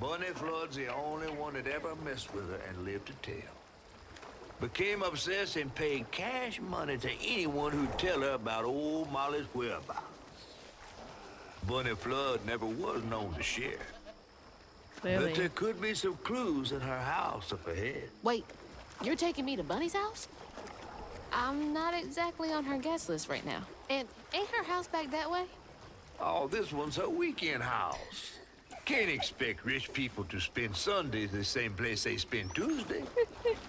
Bunny Flood's the only one that ever messed with her and lived to tell. Became obsessed and paid cash money to anyone who'd tell her about old Molly's whereabouts. Bunny Flood never was known to share. Clearly. But there could be some clues in her house up ahead. Wait, you're taking me to Bunny's house? I'm not exactly on her guest list right now. And ain't her house back that way? Oh, this one's her weekend house. Can't expect rich people to spend Sundays the same place they spend Tuesday.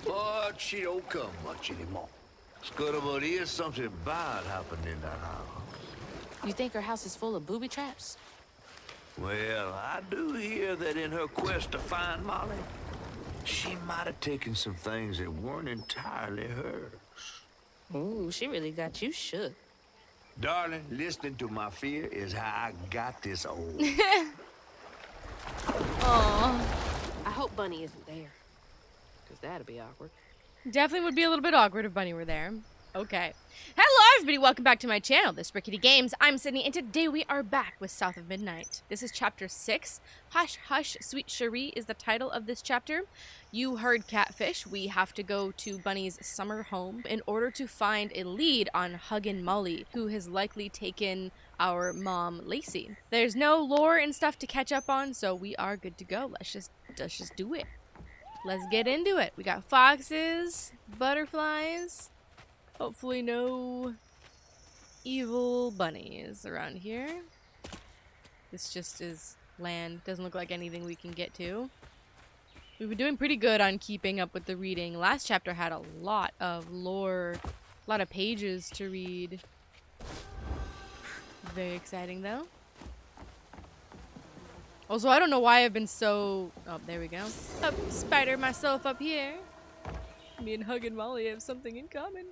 But she don't come much anymore. Scuttlebutt is something bad happened in that house. You think her house is full of booby traps? Well, I do hear that in her quest to find Molly, she might have taken some things that weren't entirely hers. Ooh, she really got you shook. Darling, listening to my fear is how I got this old. Aw. I hope Bunny isn't there. Because that'd be awkward. Definitely would be a little bit awkward if Bunny were there. Okay. Hello, everybody. Welcome back to my channel. This is Rickety Games. I'm Sydney, and today we are back with South of Midnight. This is Chapter 6. Hush, Hush, Sweet Cherie is the title of this chapter. You heard Catfish. We have to go to Bunny's summer home in order to find a lead on Huggin' Molly, who has likely taken our mom, Lacey. There's no lore and stuff to catch up on, so we are good to go. Let's just do it. Let's get into it. We got foxes, butterflies. Hopefully no evil bunnies around here. This just is land. Doesn't look like anything we can get to. We've been doing pretty good on keeping up with the reading. Last chapter had a lot of lore, a lot of pages to read. Very exciting though. Also, I don't know why I've been so... Oh, there we go. Up, spider myself up here. Me and Hug and Molly have something in common.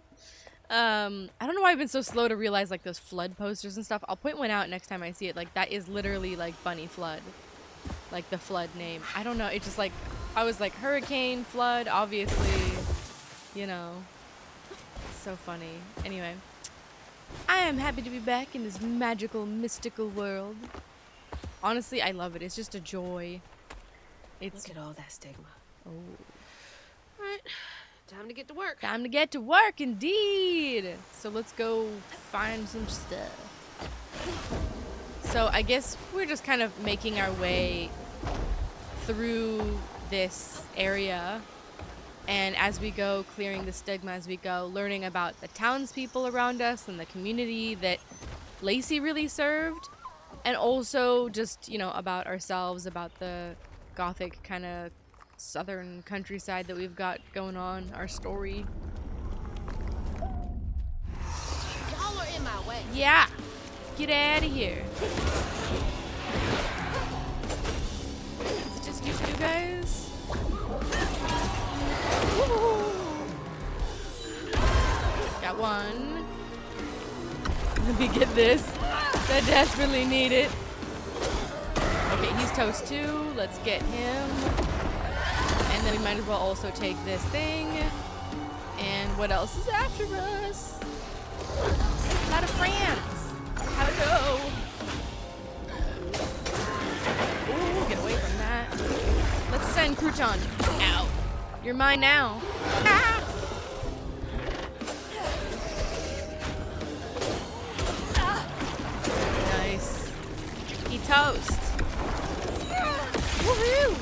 I don't know why I've been so slow to realize like those flood posters and stuff. I'll point one out next time I see it. Like that is literally like Bunny Flood. Like the flood name. I don't know. It just like, I was like hurricane, flood, obviously, you know. So funny. Anyway, I am happy to be back in this magical, mystical world. Honestly, I love it. It's just a joy. It's... Look at all that stigma. Oh. Alright, time to get to work. Time to get to work, indeed. So let's go find some stuff. So I guess we're just kind of making our way through this area. And as we go, clearing the stigma as we go, learning about the townspeople around us and the community that Lacey really served. And also just, you know, about ourselves, about the Gothic kind of southern countryside that we've got going on, our story. Y'all are in my way. Yeah! Get out of here. Is it just you two guys? Woo! Got one. Let me get this. I desperately need it. Okay, he's toast too. Let's get him. And then we might as well also take this thing. And what else is after us? A lot of friends. Hello. Ooh, get away from that. Let's send Crouton. Ow. You're mine now. Ah! Nice. He toast. Woohoo!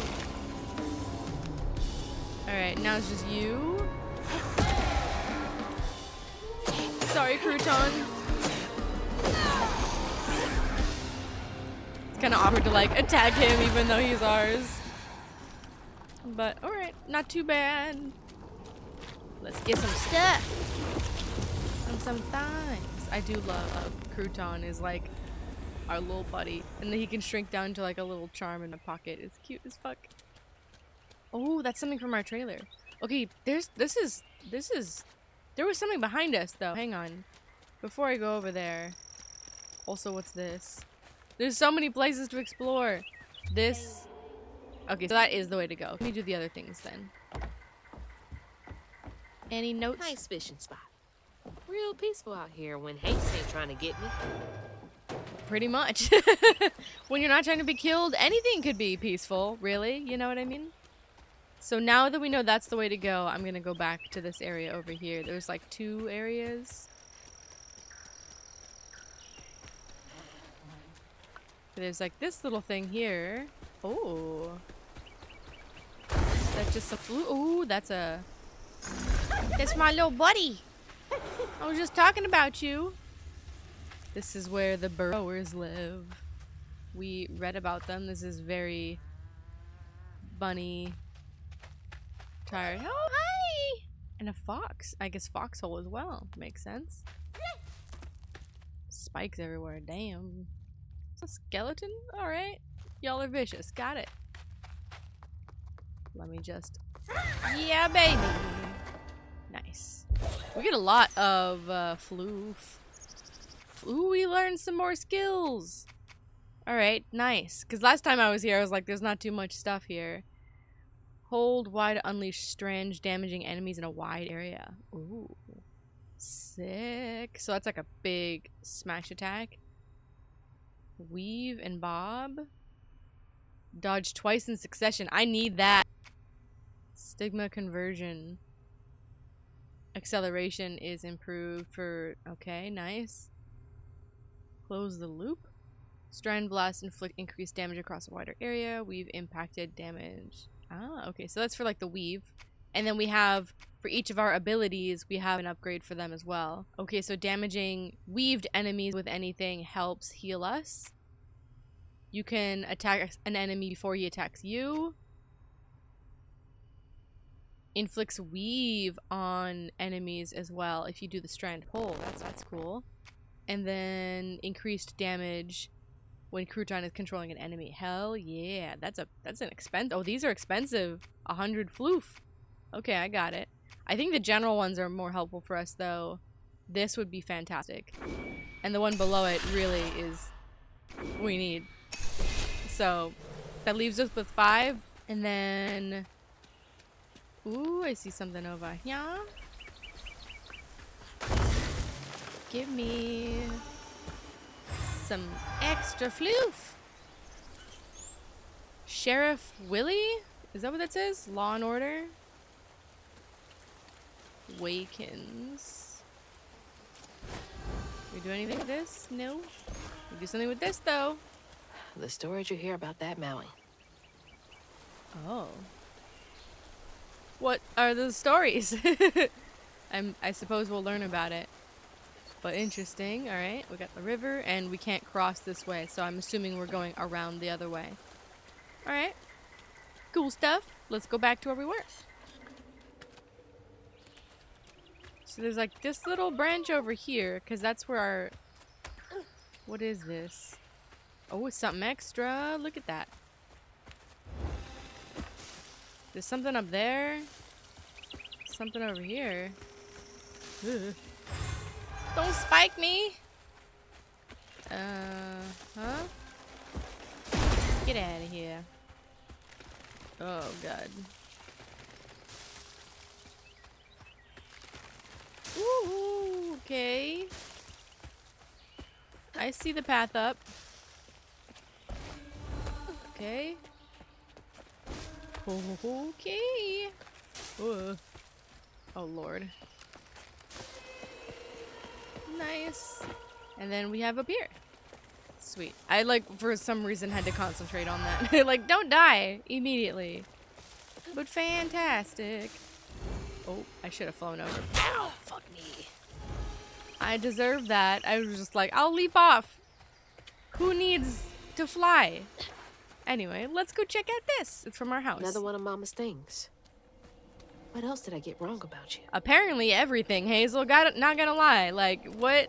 Alright, now it's just you. Sorry, Crouton. It's kind of awkward to like attack him even though he's ours. But alright, not too bad. Let's get some stuff. And some things. I do love how Crouton is like our little buddy. And then he can shrink down to like a little charm in a pocket. It's cute as fuck. Oh, that's something from our trailer. Okay, there was something behind us though. Hang on. Before I go over there. Also, what's this? There's so many places to explore. This. Okay, so that is the way to go. Let me do the other things then. Any notes? Nice fishing spot. Real peaceful out here when Hazel ain't trying to get me. pretty much. When you're not trying to be killed, anything could be peaceful, really. You know what I mean? So now that we know that's the way to go, I'm gonna go back to this area over here. There's like 2 areas. There's like this little thing here. Oh. That's just a flute. Oh, that's my little buddy. I was just talking about you. This is where the burrowers live. We read about them. This is very bunny tired. Oh, hi! And a fox. I guess foxhole as well. Makes sense. Spikes everywhere. Damn. It's a skeleton? Alright. Y'all are vicious. Got it. Let me just... Yeah, baby! Nice. We get a lot of floof. Ooh, we learned some more skills! Alright, nice. Because last time I was here, I was like, there's not too much stuff here. Hold Y to unleash strange, damaging enemies in a wide area. Ooh. Sick. So that's like a big smash attack. Weave and bob. Dodge twice in succession. I need that. Stigma conversion. Acceleration is improved for... Okay, nice. Close the loop. Strand blast inflict increased damage across a wider area. Weave impacted damage. Ah, okay. So that's for like the weave. And then we have, for each of our abilities, we have an upgrade for them as well. Okay, so damaging weaved enemies with anything helps heal us. You can attack an enemy before he attacks you. Inflicts weave on enemies as well if you do the strand pull. That's cool. And then increased damage when crouton is controlling an enemy. Hell yeah. That's an expense. Oh, these are expensive. 100 floof. Okay, I got it. I think the general ones are more helpful for us though. This would be fantastic. And the one below it really is what we need. So that leaves us with 5. And then... Ooh, I see something over here. Give me some extra floof. Sheriff Willie? Is that what that says? Law and Order? Wakens. We do anything with this? No. We do something with this though. The stories you hear about that Maui. Oh. What are the stories? I suppose we'll learn about it. But interesting. Alright, we got the river and we can't cross this way. So I'm assuming we're going around the other way. Alright. Cool stuff. Let's go back to where we were. So there's like this little branch over here. Because that's where our... What is this? Oh, it's something extra. Look at that. There's something up there. Something over here. Ugh. Don't spike me. Huh? Get out of here. Oh, God. Ooh, okay. I see the path up. Okay. Okay. Ugh. Oh, Lord. Nice. And then we have up here. Sweet. I, like, for some reason had to concentrate on that. Like, don't die immediately. But fantastic. Oh, I should have flown over. Ow, fuck me. I deserve that. I was just like, I'll leap off. Who needs to fly? Anyway, let's go check out this. It's from our house. Another one of Mama's things. What else did I get wrong about you? Apparently everything, Hazel. Not gonna lie. Like, what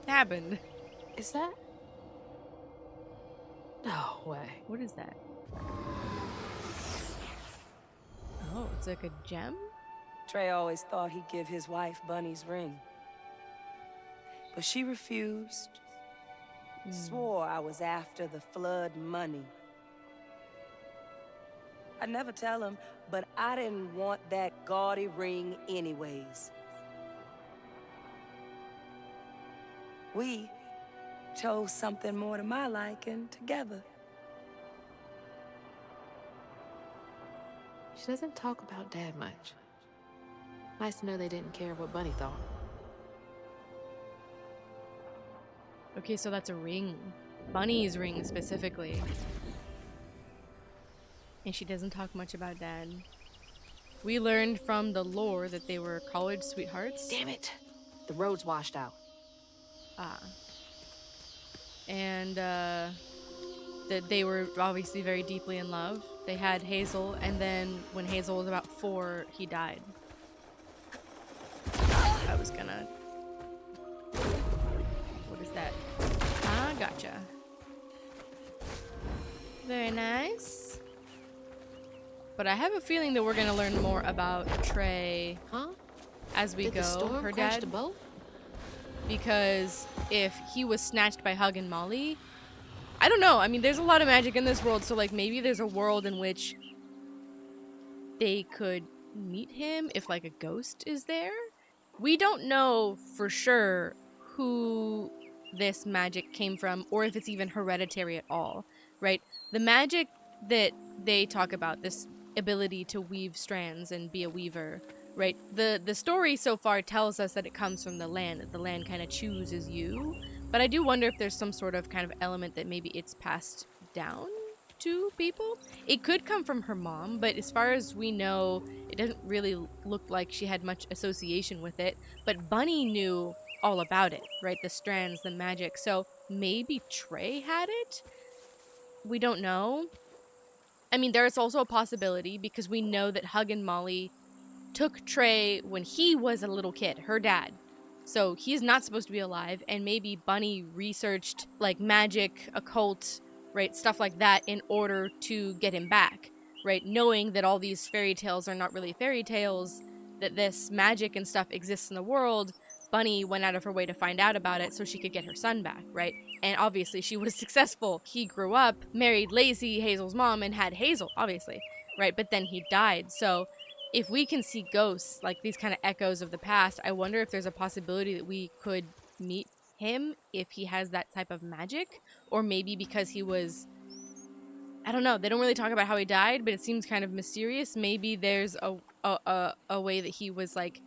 happened? Is that? No way. What is that? Oh, it's like a gem? Trey always thought he'd give his wife Bunny's ring. But she refused. Swore I was after the flood money. I'd never tell him, but I didn't want that gaudy ring anyways. We chose something more to my liking together. She doesn't talk about Dad much. Nice to know they didn't care what Bunny thought. Okay, so that's a ring. Bunny's ring specifically. And she doesn't talk much about Dad. We learned from the lore that they were college sweethearts. Damn it! The road's washed out. Ah. And that they were obviously very deeply in love. They had Hazel, and then when Hazel was about 4, he died. I was gonna... What is that? Ah, gotcha. Very nice. But I have a feeling that we're gonna learn more about Trey as we Did go. The storm her crash dad. the boat? Because if he was snatched by Hug and Molly, I don't know. I mean, there's a lot of magic in this world, so like maybe there's a world in which they could meet him if like a ghost is there. We don't know for sure who this magic came from or if it's even hereditary at all, right? The magic that they talk about, this ability to weave strands and be a weaver, right? The story so far tells us that it comes from the land, that the land kind of chooses you. But I do wonder if there's some sort of kind of element that maybe it's passed down to people. It could come from her mom, but as far as we know, it doesn't really look like she had much association with it. But Bunny knew all about it, right? The strands, the magic. So maybe Trey had it? We don't know. I mean, there is also a possibility because we know that Hug and Molly took Trey when he was a little kid, her dad. So he's not supposed to be alive, and maybe Bunny researched like magic, occult, right, stuff like that in order to get him back, right? Knowing that all these fairy tales are not really fairy tales, that this magic and stuff exists in the world, Bunny went out of her way to find out about it so she could get her son back, right? And obviously she was successful. He grew up, married Lacey, Hazel's mom, and had Hazel, obviously, right? But then he died, so if we can see ghosts, like these kind of echoes of the past, I wonder if there's a possibility that we could meet him if he has that type of magic, or maybe because he was, I don't know, they don't really talk about how he died, but it seems kind of mysterious. Maybe there's a way that he was like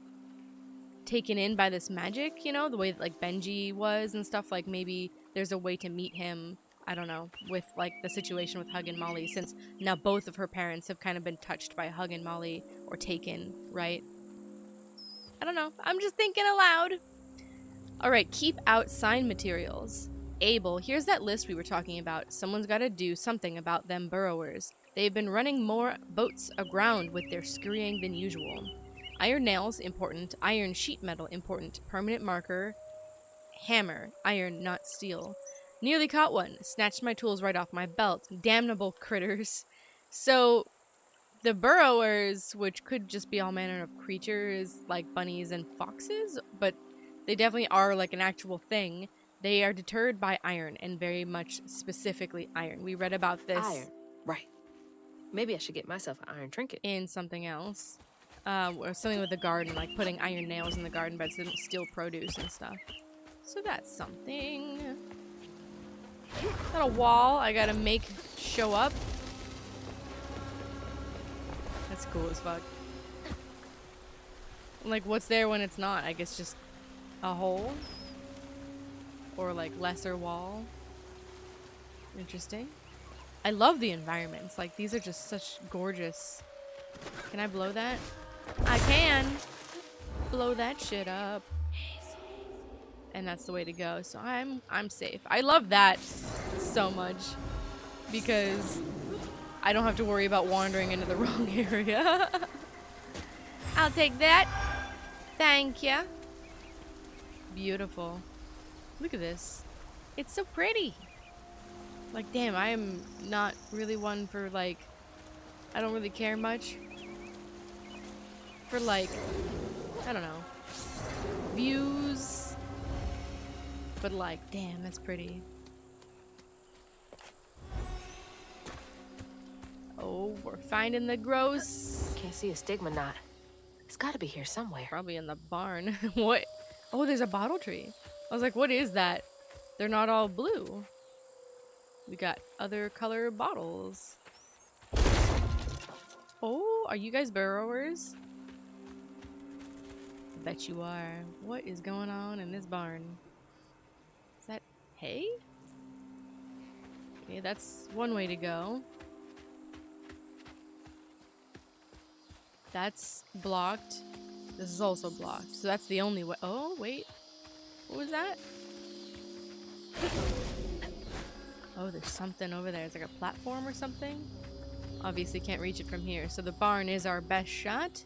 taken in by this magic, you know, the way that like Benji was and stuff. Like maybe there's a way to meet him, I don't know, with like the situation with Hug and Molly, since now both of her parents have kind of been touched by Hug and Molly or taken, right? I don't know. I'm just thinking aloud. All right, keep out sign materials. Abel, here's that list we were talking about. Someone's got to do something about them burrowers. They've been running more boats aground with their scurrying than usual. Iron nails, important. Iron sheet metal, important. Permanent marker. Hammer. Iron, not steel. Nearly caught one. Snatched my tools right off my belt. Damnable critters. So, the burrowers, which could just be all manner of creatures like bunnies and foxes, but they definitely are like an actual thing. They are deterred by iron, and very much specifically iron. We read about this. Iron. Right. Maybe I should get myself an iron trinket. In something else. Or something with the garden, like putting iron nails in the garden beds so they don't steal produce and stuff. So that's something. Got a wall I gotta make show up. That's cool as fuck. Like, what's there when it's not? I guess just a hole? Or like lesser wall? Interesting. I love the environments. Like, these are just such gorgeous. Can I blow that? I can blow that shit up. And that's the way to go. So I'm safe. I love that so much because I don't have to worry about wandering into the wrong area. I'll take that. Thank you. Beautiful. Look at this. It's so pretty. Like, damn, I am not really one for like, I don't really care much for like, I don't know, views, but like, damn, that's pretty. Oh, we're finding the gross. Can't see a stigma knot. It's gotta be here somewhere. Probably in the barn. What? Oh, there's a bottle tree. I was like, what is that? they're not all blue. We got other color bottles. Oh, are you guys burrowers? I bet you are. What is going on in this barn? Is that hay? Okay, that's one way to go. That's blocked. This is also blocked. So that's the only way. Oh, wait. What was that? Oh, there's something over there. It's like a platform or something. Obviously can't reach it from here. So the barn is our best shot.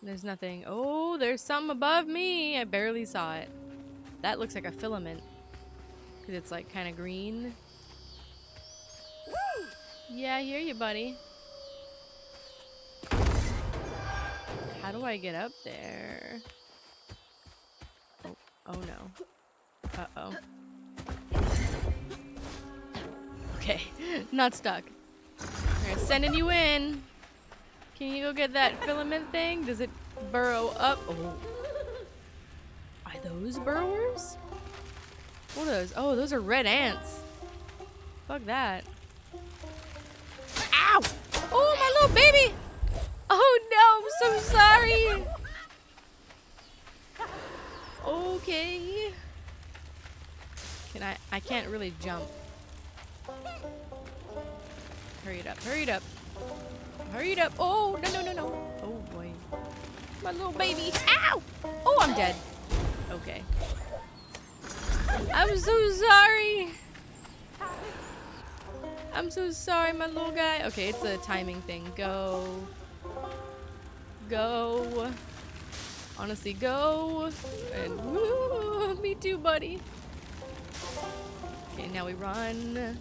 There's nothing. Oh, there's something above me. I barely saw it. That looks like a filament. Because it's like kind of green. Yeah, I hear you, buddy. How do I get up there? Oh, oh no. Uh-oh. Okay, not stuck. Alright, sending you in. Can you go get that filament thing? Does it burrow up? Oh. Are those burrowers? What are those? Oh, those are red ants. Fuck that. Ow! Oh, my little baby! Oh no, I'm so sorry! Okay. I can't really jump. Hurry it up, hurry it up. Hurry it up. Oh, no. Oh boy. My little baby. Ow! Oh, I'm dead. Okay. I'm so sorry. I'm so sorry, my little guy. Okay, it's a timing thing. Go. Go. Honestly, go. And woo, me too, buddy. Okay, now we run.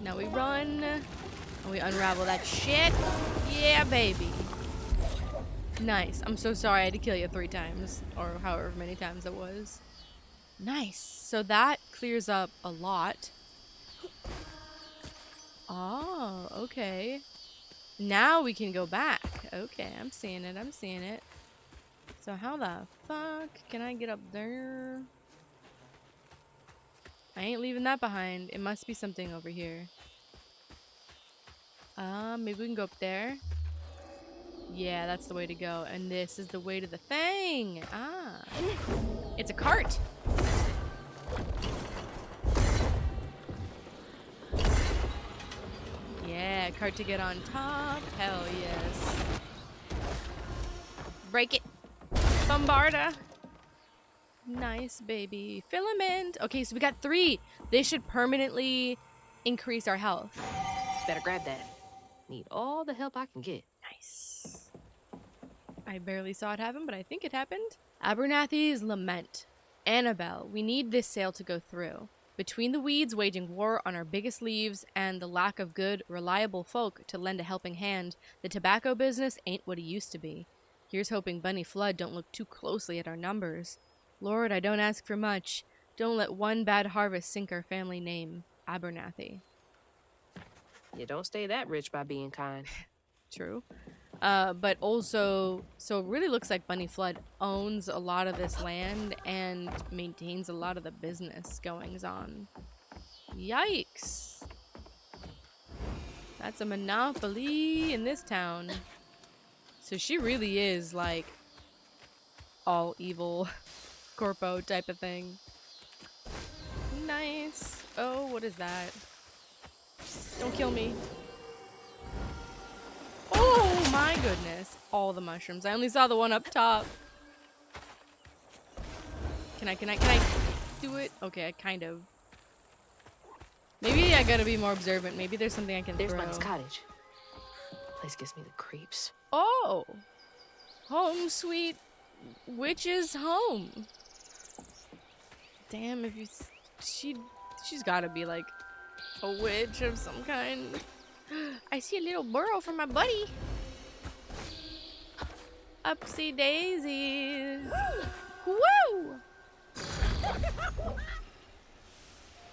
Now we run. And we unravel that shit. Yeah, baby. Nice. I'm so sorry I had to kill you 3 times. Or however many times it was. Nice. So that clears up a lot. Oh, okay. Now we can go back. Okay, I'm seeing it. I'm seeing it. So how the fuck can I get up there? I ain't leaving that behind. It must be something over here. Maybe we can go up there. Yeah, that's the way to go. And this is the way to the thing. Ah. It's a cart. Yeah, cart to get on top. Hell yes. Break it. Bombarda. Nice, baby. Filament. Okay, so we got 3. This should permanently increase our health. Better grab that. Need all the help I can get. Nice. I barely saw it happen, but I think it happened. Abernathy's Lament. Annabelle, we need this sale to go through. Between the weeds waging war on our biggest leaves and the lack of good, reliable folk to lend a helping hand, the tobacco business ain't what it used to be. Here's hoping Bunny Flood don't look too closely at our numbers. Lord, I don't ask for much. Don't let one bad harvest sink our family name. Abernathy. You don't stay that rich by being kind. True. But also, so it really looks like Bunny Flood owns a lot of this land and maintains a lot of the business goings on. Yikes. That's a monopoly in this town. So she really is like all evil corpo type of thing. Nice. Oh, what is that? Don't kill me. Oh my goodness. All the mushrooms. I only saw the one up top. Can I do it? Okay, I kind of. Maybe I gotta be more observant. Maybe there's something I can There's throw. Bunny's cottage. Place gives me the creeps. Oh! Home sweet witch's home. Damn, if you... She's gotta be like a witch of some kind. I see a little burrow for my buddy. Upsy daisy. Woo!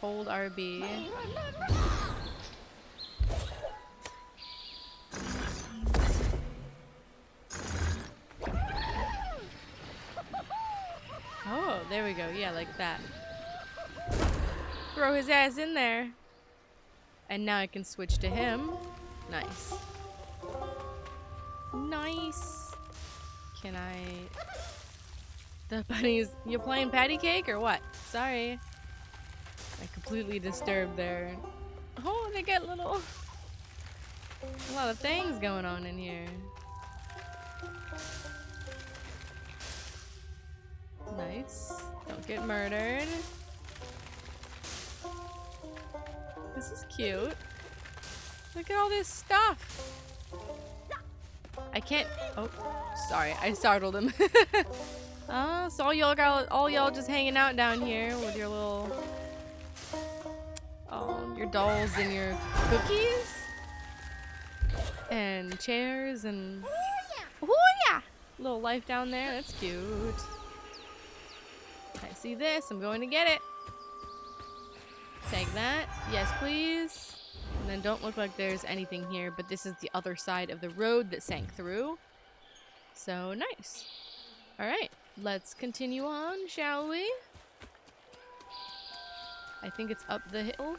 Hold RB. Oh, there we go. Yeah, like that. Throw his ass in there. And now I can switch to him. Nice. Nice. Can I... The bunnies... You playing patty cake or what? Sorry. I completely disturbed there. Oh, they got little... A lot of things going on in here. Nice. Don't get murdered. This is cute. Look at all this stuff. I can't. Oh, sorry. I startled him. So all y'all just hanging out down here with your little, your dolls and your cookies and chairs and little life down there. That's cute. I see this. I'm going to get it. Take that. Yes, please. And then don't look like there's anything here, but this is the other side of the road that sank through. So nice. Alright, let's continue on, shall we? I think it's up the hill.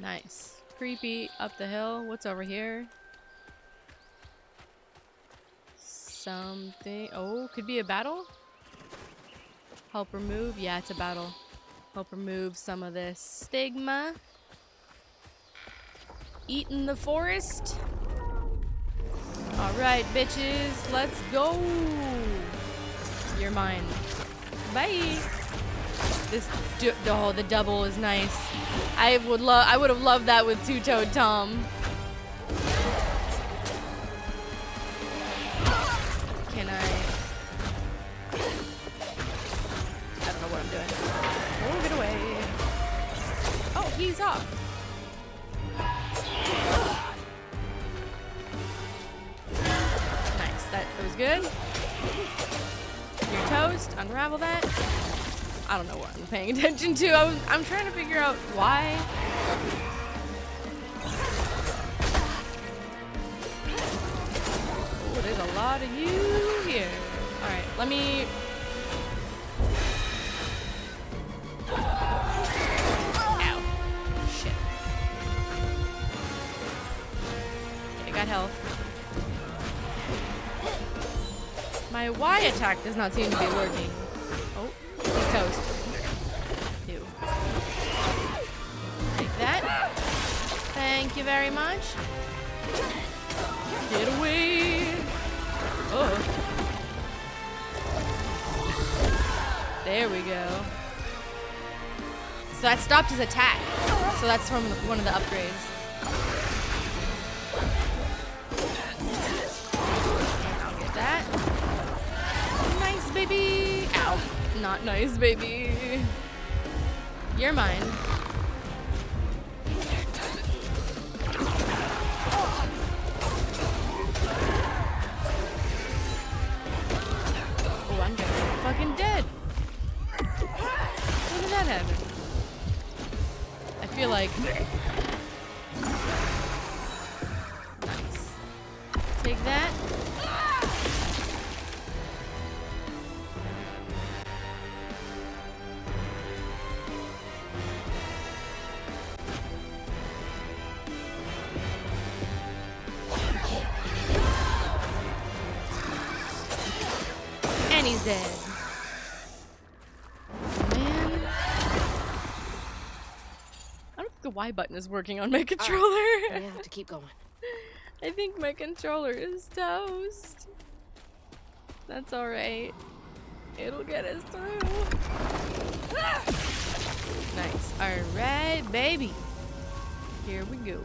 Nice. Creepy up the hill. What's over here? Something. Oh, could be a battle? Help remove. Yeah, it's a battle. Help remove some of this stigma. Eat in the forest. Alright, bitches. Let's go. You're mine. Bye. This the double is nice. I would have loved that with Two-Toed Tom. Can I don't know what I'm doing. Oh, get away. Oh, he's off. Nice. That was good. Your toast. Unravel that. I don't know what I'm paying attention to. I'm trying to figure out why. Oh, there's a lot of you here. Alright, let me... Ow. Shit. Okay, I got health. My Y attack does not seem to be working. Oh, he's toast. Ew. Take that. Thank you very much. Get away. Oh. There we go. So that stopped his attack. So that's from one of the upgrades. I'll get that. Nice, baby. Ow. Not nice, baby. You're mine. Oh, I'm getting fucking dead. When did that happen? I feel like... Nice. Take that. And he's dead. Man. I don't think the Y button is working on my controller. We have to keep going. I think my controller is toast. That's alright. It'll get us through. Nice. Alright, baby. Here we go.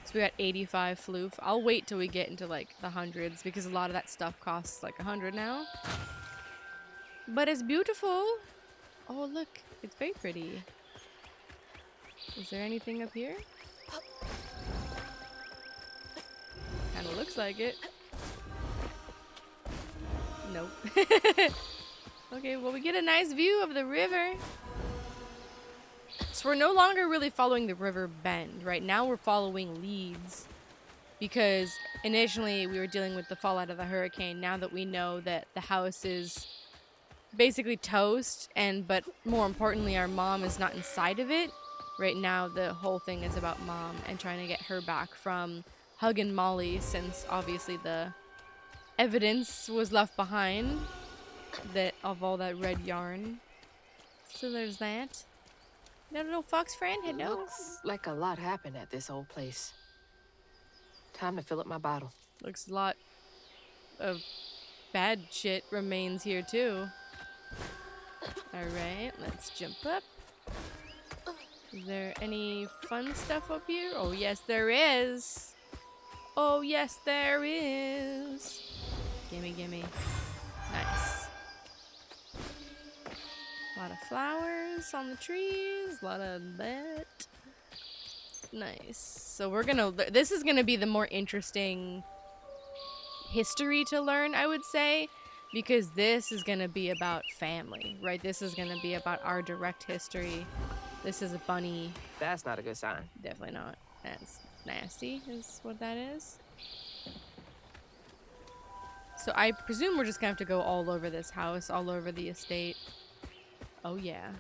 So we got 85 floof. I'll wait till we get into like the hundreds because a lot of that stuff costs like 100 now. But it's beautiful. Oh, look. It's very pretty. Is there anything up here? Kind of looks like it. Nope. Okay, well, we get a nice view of the river. So we're no longer really following the river bend. Right now we're following leads. because initially we were dealing with the fallout of the hurricane. Now that we know that the house is basically toast, but more importantly, our mom is not inside of it. Right now, the whole thing is about mom and trying to get her back from hugging Molly, since obviously the evidence was left behind of all that red yarn. So there's that. No little fox friend, hello. Looks like a lot happened at this old place. Time to fill up my bottle. Looks a lot of bad shit remains here too. Alright, let's jump up. Is there any fun stuff up here? Oh yes there is. Oh yes there is. Gimme, gimme. Nice. A lot of flowers on the trees. A lot of that. Nice. So we're gonna... This is gonna be the more interesting history to learn, I would say. Because this is gonna be about family, right? This is gonna be about our direct history. This is a bunny. That's not a good sign. Definitely not. That's nasty, is what that is. So I presume we're just gonna have to go all over this house, all over the estate. Oh yeah.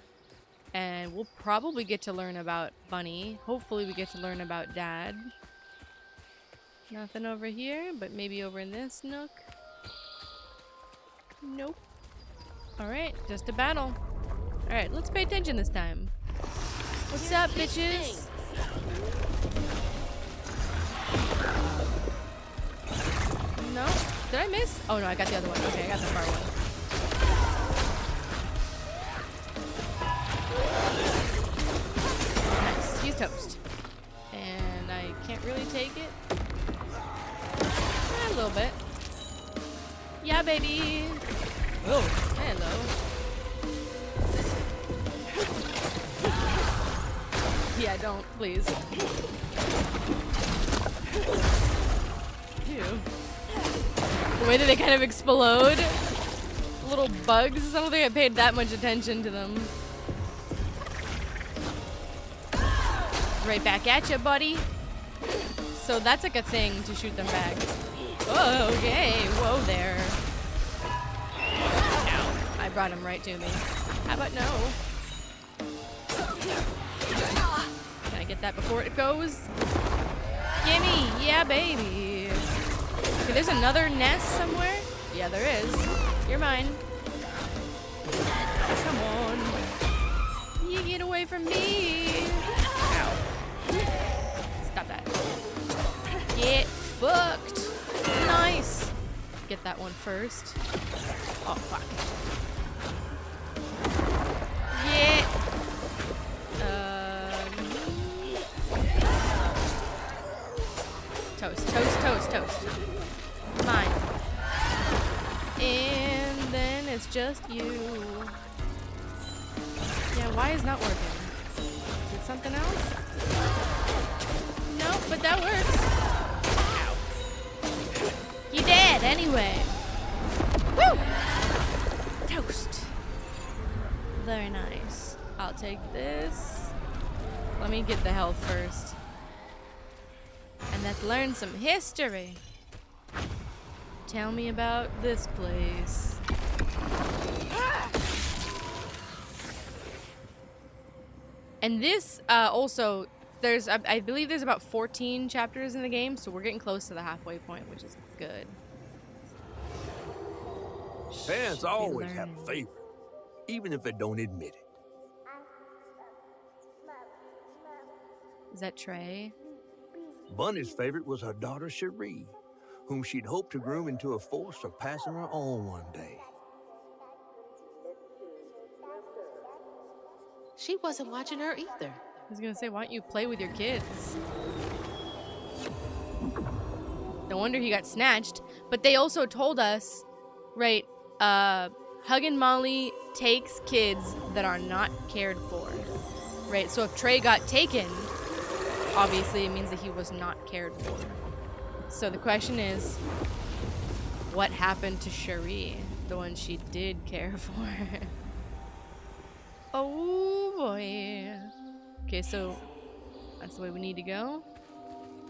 And we'll probably get to learn about Bunny. Hopefully we get to learn about Dad. Nothing over here, but maybe over in this nook. Nope. Alright, just a battle. Alright, let's pay attention this time. What's up, bitches? No? Did I miss? Oh no, I got the other one. Okay, I got the far one. Nice. He's toast. And I can't really take it. A little bit. Yeah, baby. Oh, hello. Yeah, don't, please. Ew. The way that they kind of explode. Little bugs. I don't think I paid that much attention to them. Right back at you, buddy. So that's like a thing to shoot them back. Oh, okay. Whoa there. Ow. I brought him right to me. How about no? Can I get that before it goes? Gimme! Yeah, baby. Okay, there's another nest somewhere? Yeah, there is. You're mine. Come on. You get away from me. Ow. Stop that. Get fucked. Nice. Get that one first. Oh, fuck. Yeah. Toast, toast, toast, toast. Mine. And then it's just you. Yeah, why is not working? Is it something else? Nope, but that works. Ow. You dead anyway. Woo! Toast. Very nice. I'll take this. Let me get the health first. And let's learn some history. Tell me about this place. And this also, I believe there's about 14 chapters in the game, so we're getting close to the halfway point, which is good. Parents always have a favorite, even if they don't admit it. Is that Trey? Bunny's favorite was her daughter Cherie, whom she'd hoped to groom into a force surpassing her own one day. She wasn't watching her either. I was gonna say, why don't you play with your kids? No wonder he got snatched. But they also told us, right, Huggin' Molly takes kids that are not cared for. Right, so if Trey got taken, obviously it means that he was not cared for. So the question is, what happened to Cherie, the one she did care for? Oh boy. Okay, so that's the way we need to go.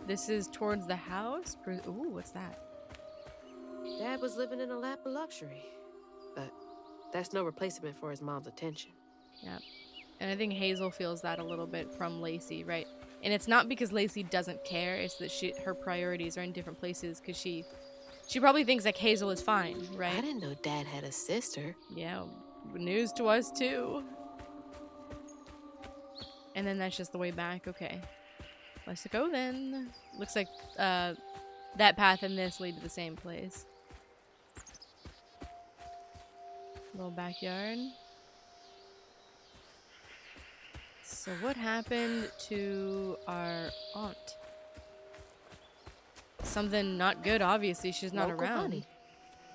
This is towards the house? Ooh, what's that? Dad was living in a lap of luxury, but that's no replacement for his mom's attention. Yep. And I think Hazel feels that a little bit from Lacey, right? And it's not because Lacey doesn't care, it's that her priorities are in different places because she probably thinks like Hazel is fine, right? I didn't know Dad had a sister. Yeah, news to us too. And then that's just the way back. Okay. Let's go then. Looks like that path and this lead to the same place. Little backyard. So what happened to our aunt? Something not good, obviously. She's not Local around. honey.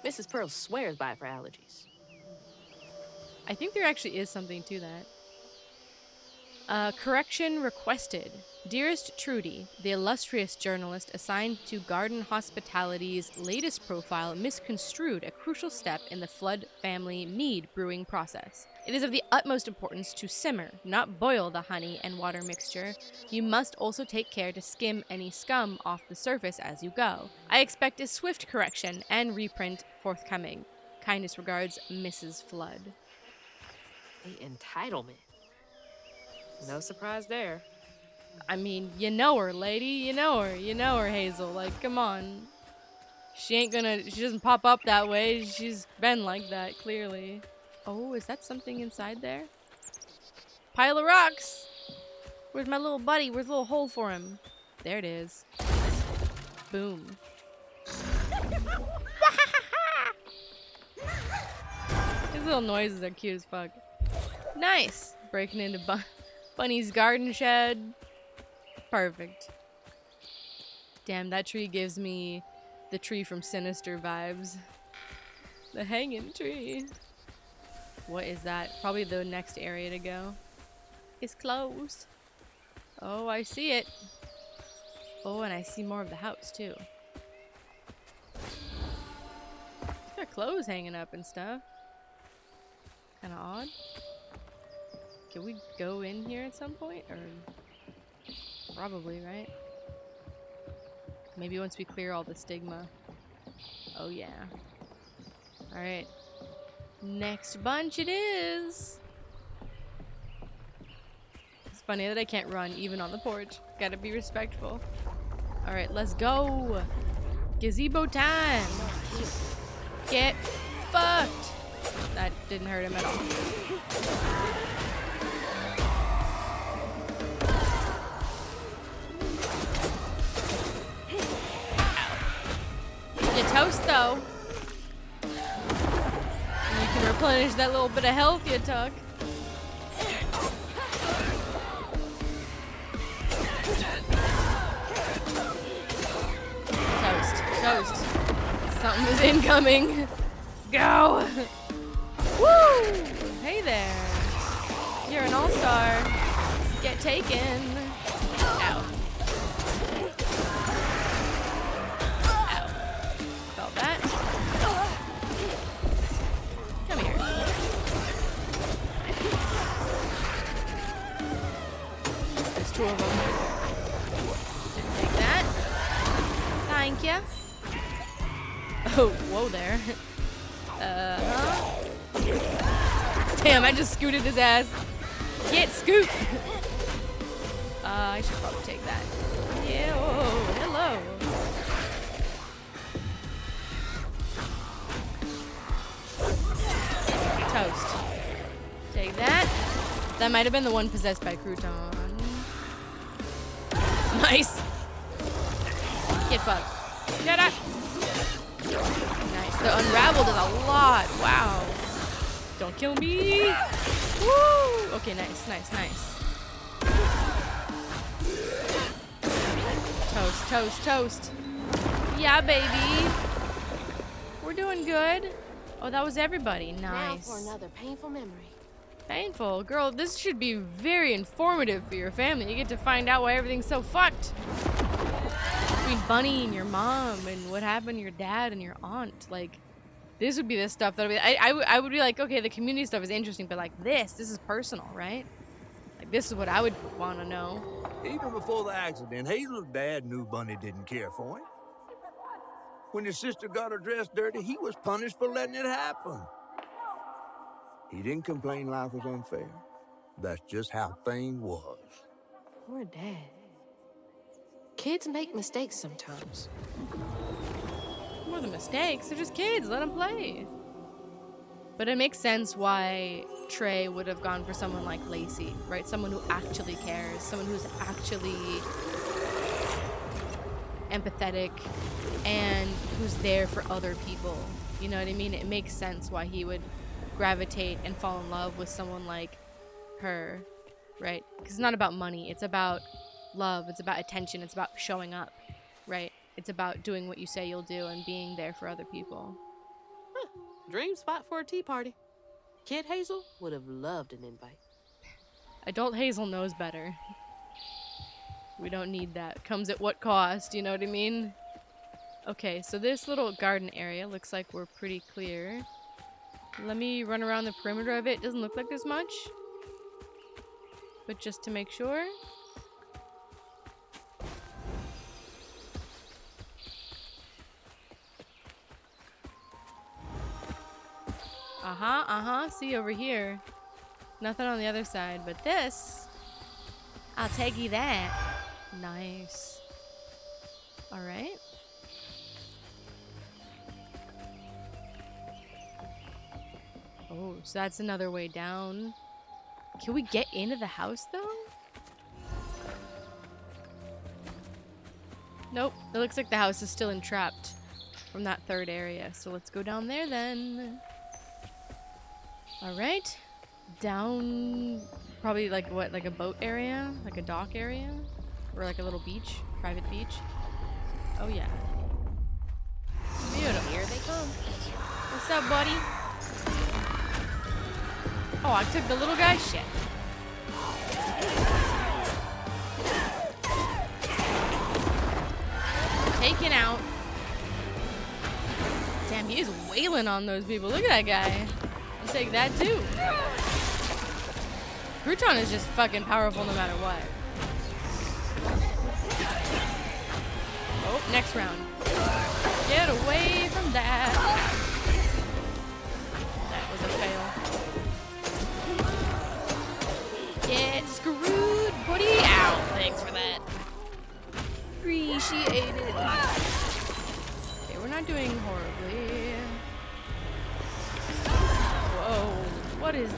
Mrs. Pearl swears by it for allergies. I think there actually is something to that. Correction requested. Dearest Trudy, the illustrious journalist assigned to Garden Hospitality's latest profile misconstrued a crucial step in the Flood family mead brewing process. It is of the utmost importance to simmer, not boil the honey and water mixture. You must also take care to skim any scum off the surface as you go. I expect a swift correction and reprint forthcoming. Kindest regards, Mrs. Flood. The entitlement. No surprise there. I mean, you know her, lady. You know her. You know her, Hazel. Like, come on. She doesn't pop up that way. She's been like that, clearly. Oh, is that something inside there? Pile of rocks! Where's my little buddy? Where's a little hole for him? There it is. Boom. His little noises are cute as fuck. Nice! Breaking into Bunny's garden shed. Perfect. Damn, that tree gives me the tree from Sinister vibes. The hanging tree. What is that? Probably the next area to go. It's closed. Oh, I see it. Oh, and I see more of the house too. There are clothes hanging up and stuff. Kinda odd. Can we go in here at some point? Or probably, right? Maybe once we clear all the stigma. Oh yeah. Alright. Next bunch it is! It's funny that I can't run even on the porch. Gotta be respectful. Alright, let's go! Gazebo time! Get fucked! That didn't hurt him at all. You toast though. And you can replenish that little bit of health you took. Toast. Something is incoming. Go! Woo! Hey there. You're an all-star. Get taken. Ow. Ow. Felt that. Come here. There's two of them. Take that. Thank you. Oh, whoa there. Damn, I just scooted his ass. Get scoot! I should probably take that. Yeah, whoa, hello. Toast. Take that. That might have been the one possessed by Crouton. Nice. Get fucked. Shut up. Nice. The unravel does a lot. Wow. Don't kill me. Woo. Okay, nice. Toast. Yeah, baby. We're doing good. Oh, that was everybody. Nice. Now for another painful memory. Painful? Girl, this should be very informative for your family. You get to find out why everything's so fucked. Between Bunny and your mom and what happened to your dad and your aunt. Like, this would be the stuff that I would be like, okay, the community stuff is interesting, but like this is personal, right? Like, this is what I would want to know. Even before the accident, Hazel's dad knew Bunny didn't care for him. When his sister got her dress dirty, he was punished for letting it happen. He didn't complain life was unfair. That's just how things was. Poor Dad. Kids make mistakes sometimes. More than mistakes, they're just kids. Let them play. But it makes sense why Trey would have gone for someone like Lacey, right? Someone who actually cares, someone who's actually empathetic and who's there for other people. You know what I mean? It makes sense why he would gravitate and fall in love with someone like her, right? Because it's not about money. It's about love. It's about attention. It's about showing up, right? It's about doing what you say you'll do and being there for other people. Dream spot for a tea party. Kid Hazel would have loved an invite. Adult Hazel knows better. We don't need that. Comes at what cost? You know what I mean? Okay, so this little garden area looks like we're pretty clear. Let me run around the perimeter of it. Doesn't look like there's much. But just to make sure. See over here. Nothing on the other side, but this, I'll take you that. Nice. All right. Oh, so that's another way down. Can we get into the house though? Nope. It looks like the house is still entrapped from that third area. So let's go down there then. Alright. Down probably like what, like a boat area? Like a dock area? Or like a little beach? Private beach? Oh yeah. Beautiful. Here they come. What's up, buddy? Oh, I took the little guy? Shit. Taken out. Damn, he is wailing on those people. Look at that guy. I'll take that too. Crouton is just fucking powerful no matter what. Oh, next round. Get away from that. That was a fail. Get screwed, buddy. Ow, thanks for that. Appreciate it. Okay, we're not doing horribly. Whoa, what is...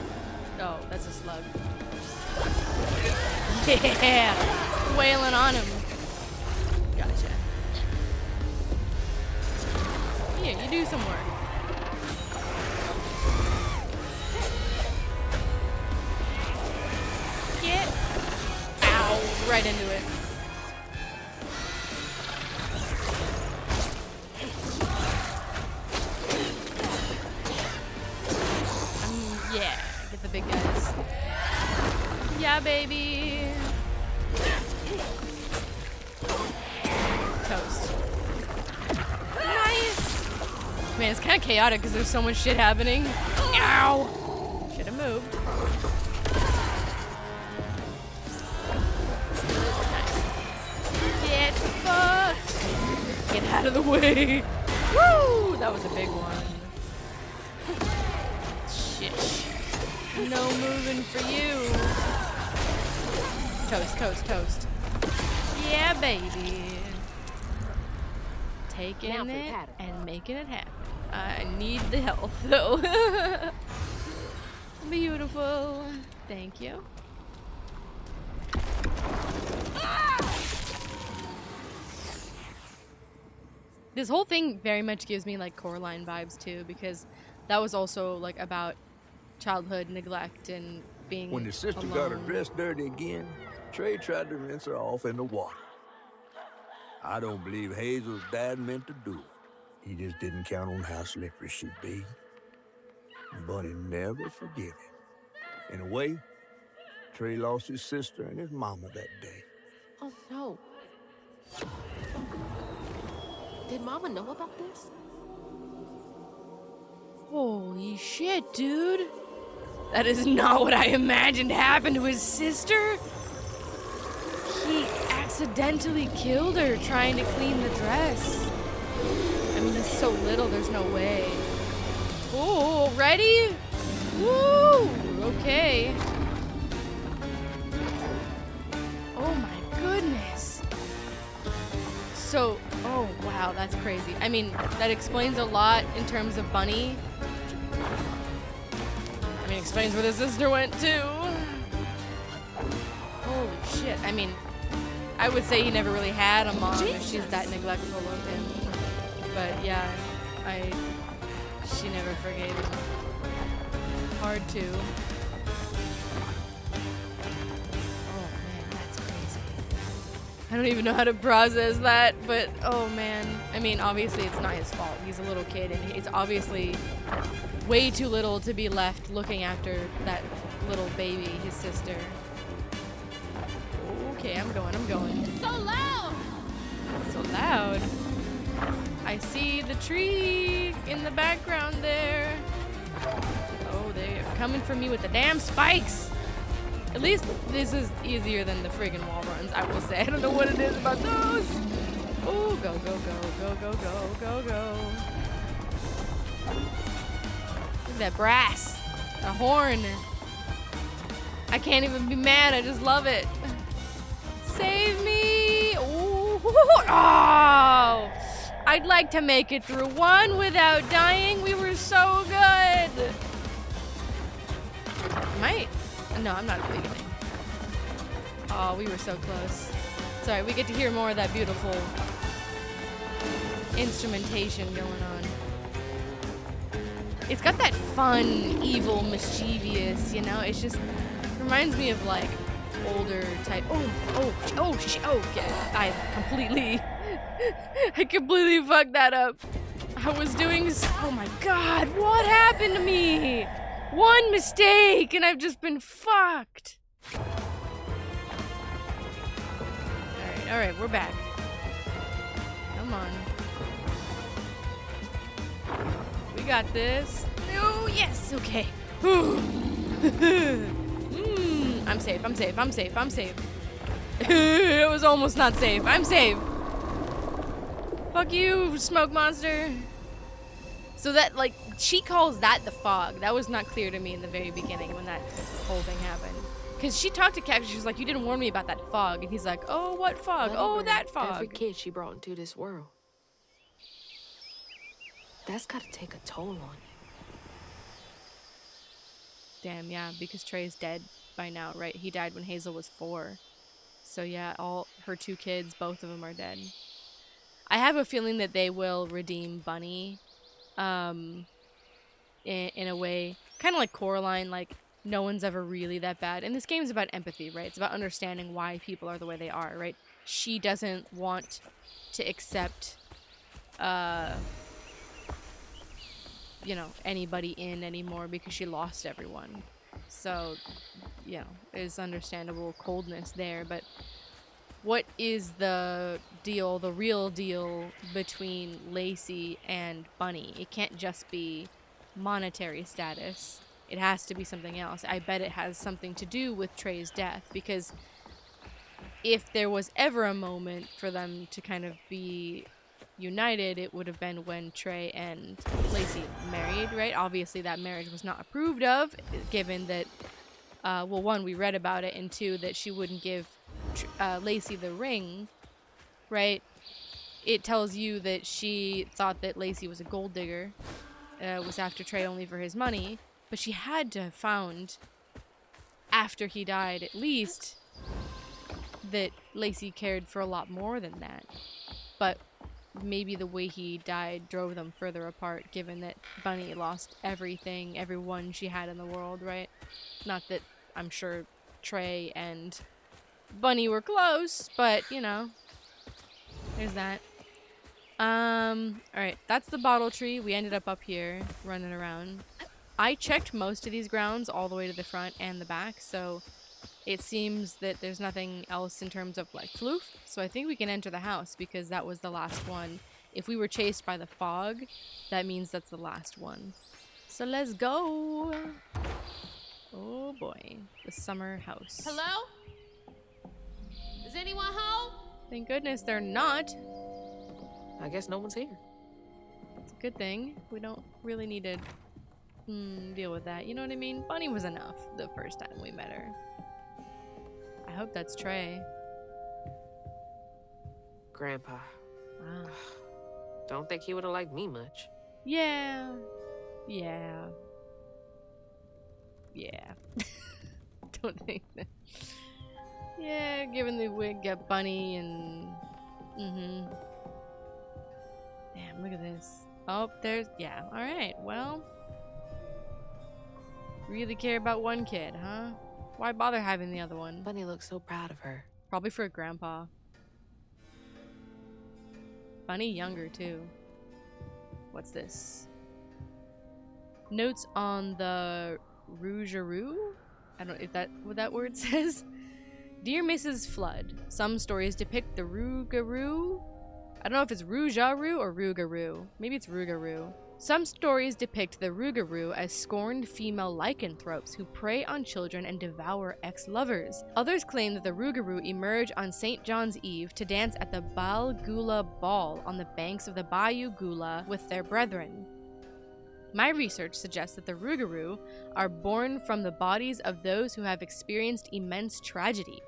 Oh, that's a slug. Yeah, wailing on him. Gotcha. Here, you do some work. Get... Ow, right into it. Yeah, get the big guys. Yeah, baby. Toast. Nice. Man, it's kind of chaotic because there's so much shit happening. Ow. Should have moved. Nice. Get fucked. Get out of the way. Woo! That was a big one. No moving for you. Toast, toast, toast. Yeah, baby. Taking it and making it happen. I need the health, though. Beautiful. Thank you. This whole thing very much gives me, like, Coraline vibes, too, because that was also, like, about childhood neglect and being When the sister alone. got her dress dirty again, Trey tried to rinse her off in the water. I don't believe Hazel's dad meant to do it. He just didn't count on how slippery she'd be. Bunny never forgive him. In a way, Trey lost his sister and his mama that day. Oh no. Did Mama know about this? Holy shit, dude. That is not what I imagined happened to his sister. He accidentally killed her trying to clean the dress. I mean, he's so little, there's no way. Oh, ready? Woo! Okay. Oh my goodness. So, oh wow, that's crazy. I mean, that explains a lot in terms of Bunny. I mean, explains where the sister went too. Holy shit. I mean, I would say he never really had a mom if she's that neglectful of him. But yeah, she never forgave him. Hard to. Oh man, that's crazy. I don't even know how to process that, but oh man. I mean, obviously it's not his fault. He's a little kid and he's obviously way too little to be left looking after that little baby, his sister. Okay, I'm going. It's so loud! So loud. I see the tree in the background there. Oh, they're coming for me with the damn spikes. At least this is easier than the friggin' wall runs, I will say. I don't know what it is about those. Oh, go, go, go, go, go, go, go, go. Look at that brass. A horn. I can't even be mad, I just love it. Save me! Ooh. Oh! I'd like to make it through one without dying. We were so good. Might. No, I'm not at the beginning. Oh, we were so close. Sorry, we get to hear more of that beautiful instrumentation going on. It's got that fun, evil, mischievous, you know? It's just reminds me of like older type. Okay. I completely fucked that up. I was doing. Oh my god, what happened to me? One mistake, and I've just been fucked. All right, we're back. Come on. We got this. Oh yes, okay. I'm safe, I'm safe, I'm safe, I'm safe. It was almost not safe. I'm safe. Fuck you, smoke monster. So that, like, she calls that the fog. That was not clear to me in the very beginning when that whole thing happened. Because she talked to Cactus, she was like, you didn't warn me about that fog. And he's like, oh, what fog? Oh, that fog. Every kid she brought into this world. That's gotta take a toll on you. Damn, yeah, because Trey's dead by now, right? He died when Hazel was 4. So yeah, all her 2 kids, both of them are dead. I have a feeling that they will redeem Bunny in a way, kind of like Coraline, like no one's ever really that bad. And this game's about empathy, right? It's about understanding why people are the way they are, right? She doesn't want to accept, you know, anybody in anymore because she lost everyone. So, you know, there's understandable coldness there, but what is the deal, the real deal between Lacey and Bunny? It can't just be monetary status. It has to be something else. I bet it has something to do with Trey's death, because if there was ever a moment for them to kind of be united, it would have been when Trey and Lacey married, right? Obviously that marriage was not approved of, given that, well, 1, we read about it, and 2, that she wouldn't give Lacey the ring, right? It tells you that she thought that Lacey was a gold digger, was after Trey only for his money, but she had to have found, after he died at least, that Lacey cared for a lot more than that. But maybe the way he died drove them further apart, given that Bunny lost everything, everyone she had in the world, right? Not that I'm sure Trey and Bunny were close, but, you know, there's that. Alright, that's the bottle tree. We ended up here, running around. I checked most of these grounds all the way to the front and the back, so it seems that there's nothing else in terms of, like, floof. So I think we can enter the house, because that was the last one. If we were chased by the fog, that means that's the last one. So let's go! Oh boy, the summer house. Hello? Is anyone home? Thank goodness they're not. I guess no one's here. It's a good thing. We don't really need to deal with that. You know what I mean? Bunny was enough the first time we met her. I hope that's Trey. Grandpa. Wow. Don't think he would have liked me much. Yeah. Yeah. Yeah. Don't think that. Yeah, given the wig got Bunny and... Damn, look at this. Oh, there's... Yeah, alright, well... Really care about one kid, huh? Why bother having the other one? Bunny looks so proud of her. Probably for a grandpa. Bunny younger, too. What's this? Notes on the Rougarou? I don't know if that what that word says. Dear Mrs. Flood, some stories depict the Rougarou. I don't know if it's Rougarou or Rougarou. Maybe it's Rougarou. Some stories depict the Rougarou as scorned female lycanthropes who prey on children and devour ex-lovers. Others claim that the Rougarou emerge on St. John's Eve to dance at the Bal Gula Ball on the banks of the Bayou Gula with their brethren. My research suggests that the Rougarou are born from the bodies of those who have experienced immense tragedy.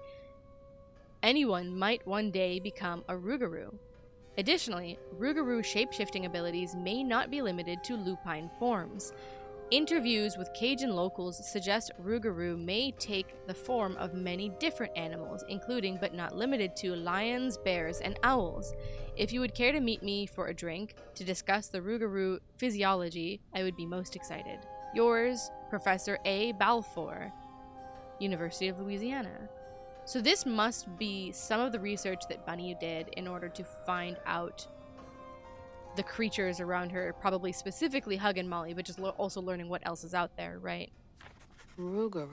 Anyone might one day become a Rougarou. Additionally, Rougarou shapeshifting abilities may not be limited to lupine forms. Interviews with Cajun locals suggest Rougarou may take the form of many different animals, including but not limited to lions, bears, and owls. If you would care to meet me for a drink to discuss the Rougarou physiology, I would be most excited. Yours, Professor A. Balfour, University of Louisiana. So this must be some of the research that Bunny did in order to find out the creatures around her, probably specifically Hug and Molly, but just also learning what else is out there, right? Rougarou.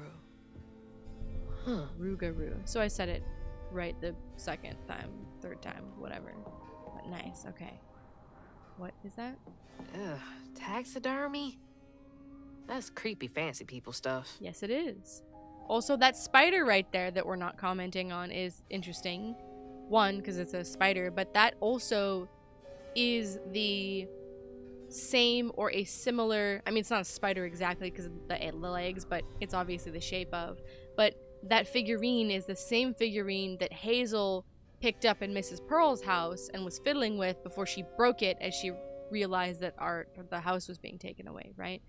Huh. Rougarou. So I said it right the second time, third time, whatever. But nice, okay. What is that? Ugh, taxidermy? That's creepy fancy people stuff. Yes, it is. Also, that spider right there that we're not commenting on is interesting. One, because it's a spider, but that also is the same or a similar... I mean, it's not a spider exactly because of the legs, but it's obviously the shape of. But that figurine is the same figurine that Hazel picked up in Mrs. Pearl's house and was fiddling with before she broke it as she realized that the house was being taken away, right?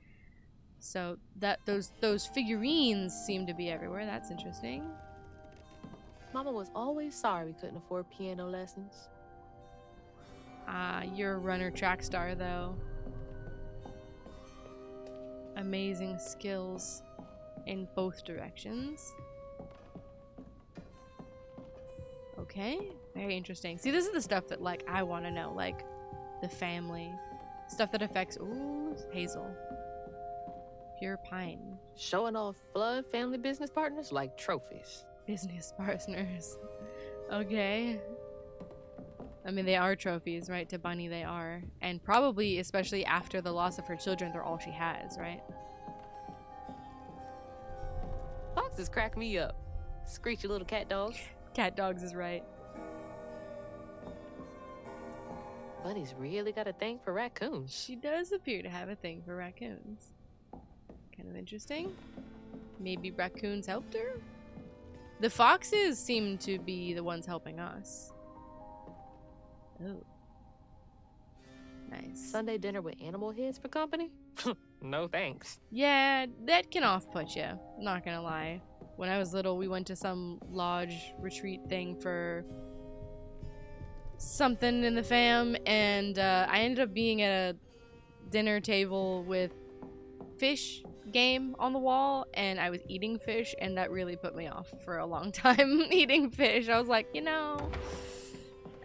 So that those figurines seem to be everywhere. That's interesting. Mama was always sorry we couldn't afford piano lessons. You're a runner track star though. Amazing skills in both directions. Okay, very interesting. See, this is the stuff that like I want to know, like the family stuff that affects. Ooh, Hazel. Pure pine. Showing off Flood family business partners like trophies. Business partners. Okay. I mean, they are trophies, right? To Bunny, they are. And probably, especially after the loss of her children, they're all she has, right? Foxes crack me up. Screechy little cat dogs. Cat dogs is right. Bunny's really got a thing for raccoons. She does appear to have a thing for raccoons. Kind of interesting. Maybe raccoons helped her? The foxes seem to be the ones helping us. Oh. Nice. Sunday dinner with animal heads for company? No thanks. Yeah, that can off-put you. Not gonna lie. When I was little, we went to some lodge retreat thing for something in the fam, and I ended up being at a dinner table with fish game on the wall, and I was eating fish, and that really put me off for a long time. Eating fish, I was like, you know,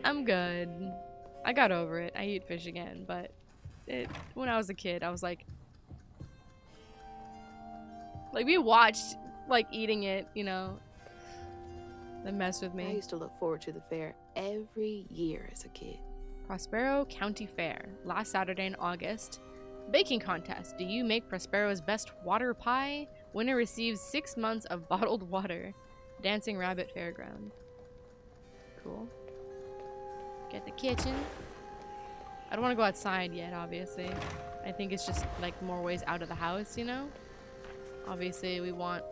I'm good. I got over it. I eat fish again, but when I was a kid, I was like we watched like eating it, you know. That messed with me. I used to look forward to the fair every year as a kid. Prospero County Fair, last Saturday in August. Baking contest. Do you make Prospero's best water pie? Winner receives 6 months of bottled water. Dancing Rabbit Fairground. Cool. Get the kitchen. I don't want to go outside yet, obviously. I think it's just like more ways out of the house, you know? Obviously, we want...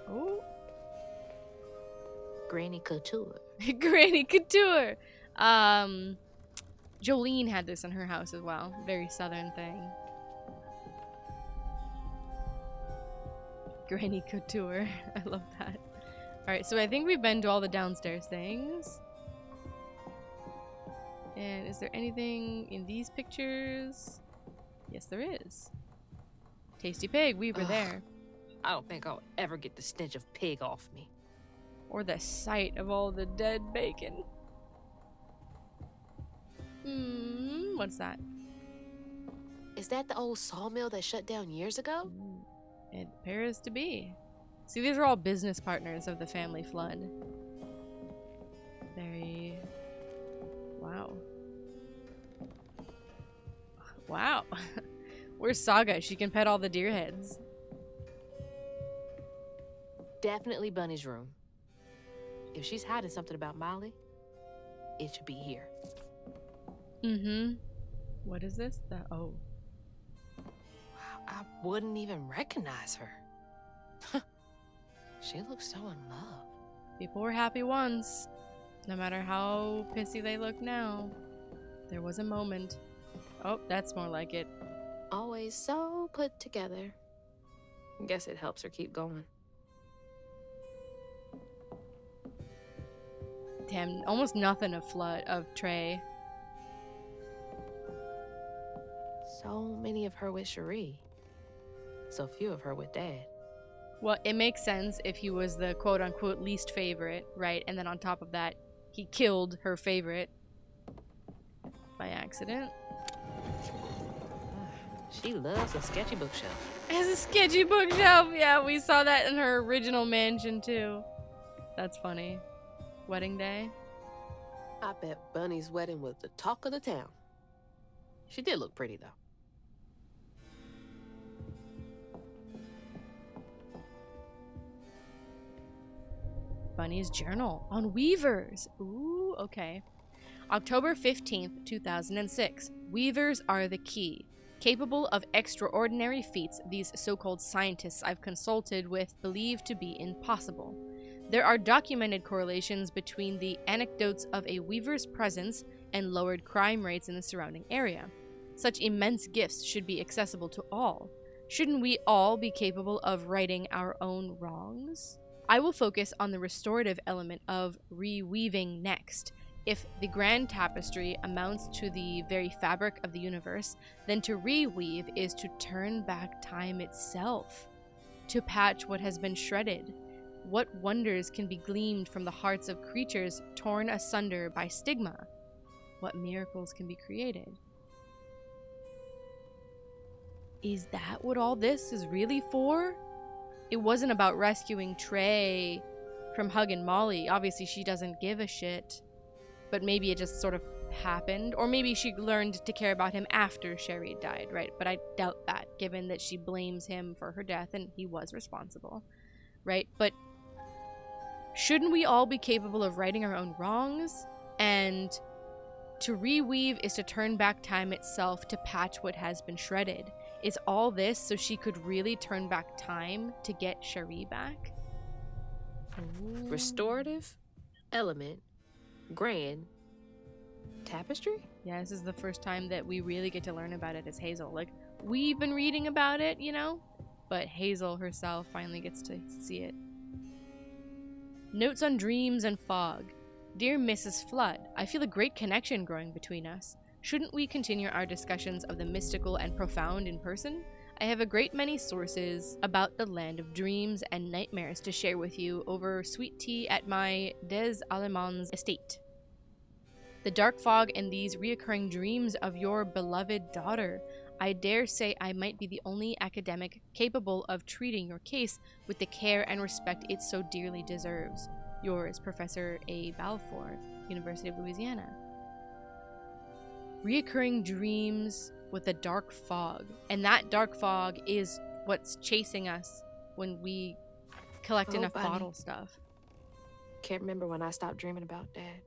Oh. Granny Couture. Granny Couture. Jolene had this in her house as well. Very southern thing. Granny Couture. I love that. Alright, so I think we've been to all the downstairs things. And is there anything in these pictures? Yes, there is. Tasty pig, we were there. I don't think I'll ever get the stench of pig off me. Or the sight of all the dead bacon. What's that? Is that the old sawmill that shut down years ago? It appears to be. See, these are all business partners of the family flood. Very... Wow. Wow. Where's Saga? She can pet all the deer heads. Definitely Bunny's room. If she's hiding something about Molly, it should be here. What is this? Oh. Wow, I wouldn't even recognize her. She looks so in love. People were happy once. No matter how pissy they look now. There was a moment. Oh, that's more like it. Always so put together. Guess it helps her keep going. Damn, almost nothing of Trey. So many of her with Cherie. So few of her with Dad. Well, it makes sense if he was the quote-unquote least favorite, right? And then on top of that, he killed her favorite by accident. She loves a sketchy bookshelf. As a sketchy bookshelf, yeah, we saw that in her original mansion too. That's funny. Wedding day. I bet Bunny's wedding was the talk of the town. She did look pretty though. Bunny's journal on weavers. Ooh, okay. October 15th, 2006. Weavers are the key. Capable of extraordinary feats, these so-called scientists I've consulted with believe to be impossible. There are documented correlations between the anecdotes of a weaver's presence and lowered crime rates in the surrounding area. Such immense gifts should be accessible to all. Shouldn't we all be capable of righting our own wrongs? I will focus on the restorative element of reweaving next. If the grand tapestry amounts to the very fabric of the universe, then to reweave is to turn back time itself, to patch what has been shredded. What wonders can be gleaned from the hearts of creatures torn asunder by stigma? What miracles can be created? Is that what all this is really for? It wasn't about rescuing Trey from hugging Molly. Obviously, she doesn't give a shit. But maybe it just sort of happened. Or maybe she learned to care about him after Sherry died, right? But I doubt that, given that she blames him for her death and he was responsible, right? But shouldn't we all be capable of righting our own wrongs? And to reweave is to turn back time itself to patch what has been shredded. Is all this so she could really turn back time to get Cherie back? Ooh. Restorative, element, grand, tapestry? Yeah, this is the first time that we really get to learn about it as Hazel. Like, we've been reading about it, you know? But Hazel herself finally gets to see it. Notes on dreams and fog. Dear Mrs. Flood, I feel a great connection growing between us. Shouldn't we continue our discussions of the mystical and profound in person? I have a great many sources about the land of dreams and nightmares to share with you over sweet tea at my Des Allemands estate. The dark fog and these reoccurring dreams of your beloved daughter. I dare say I might be the only academic capable of treating your case with the care and respect it so dearly deserves. Yours, Professor A. Balfour, University of Louisiana. Reoccurring dreams with a dark fog. And that dark fog is what's chasing us when we collect Oh, enough Bunny. bottle stuff. Can't remember when I stopped dreaming about Dad.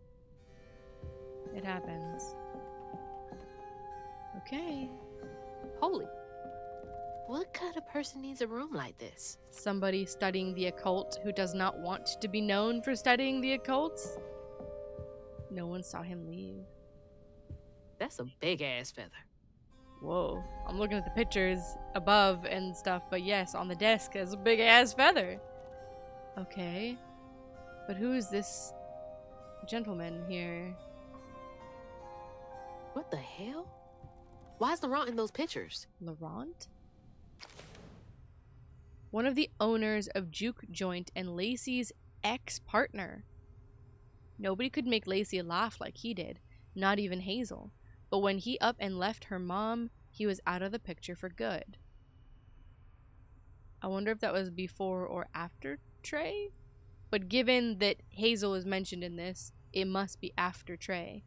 It happens. Okay. Holy. What kind of person needs a room like this? Somebody studying the occult who does not want to be known for studying the occult. No one saw him leave. That's a big-ass feather. Whoa. I'm looking at the pictures above and stuff, but yes, on the desk there's a big ass feather. Okay. But who is this gentleman here? What the hell? Why is Laurent in those pictures? Laurent? One of the owners of Juke Joint and Lacey's ex-partner. Nobody could make Lacey laugh like he did, not even Hazel. But when he up and left her mom, he was out of the picture for good. I wonder if that was before or after Trey? But given that Hazel is mentioned in this, it must be after Trey.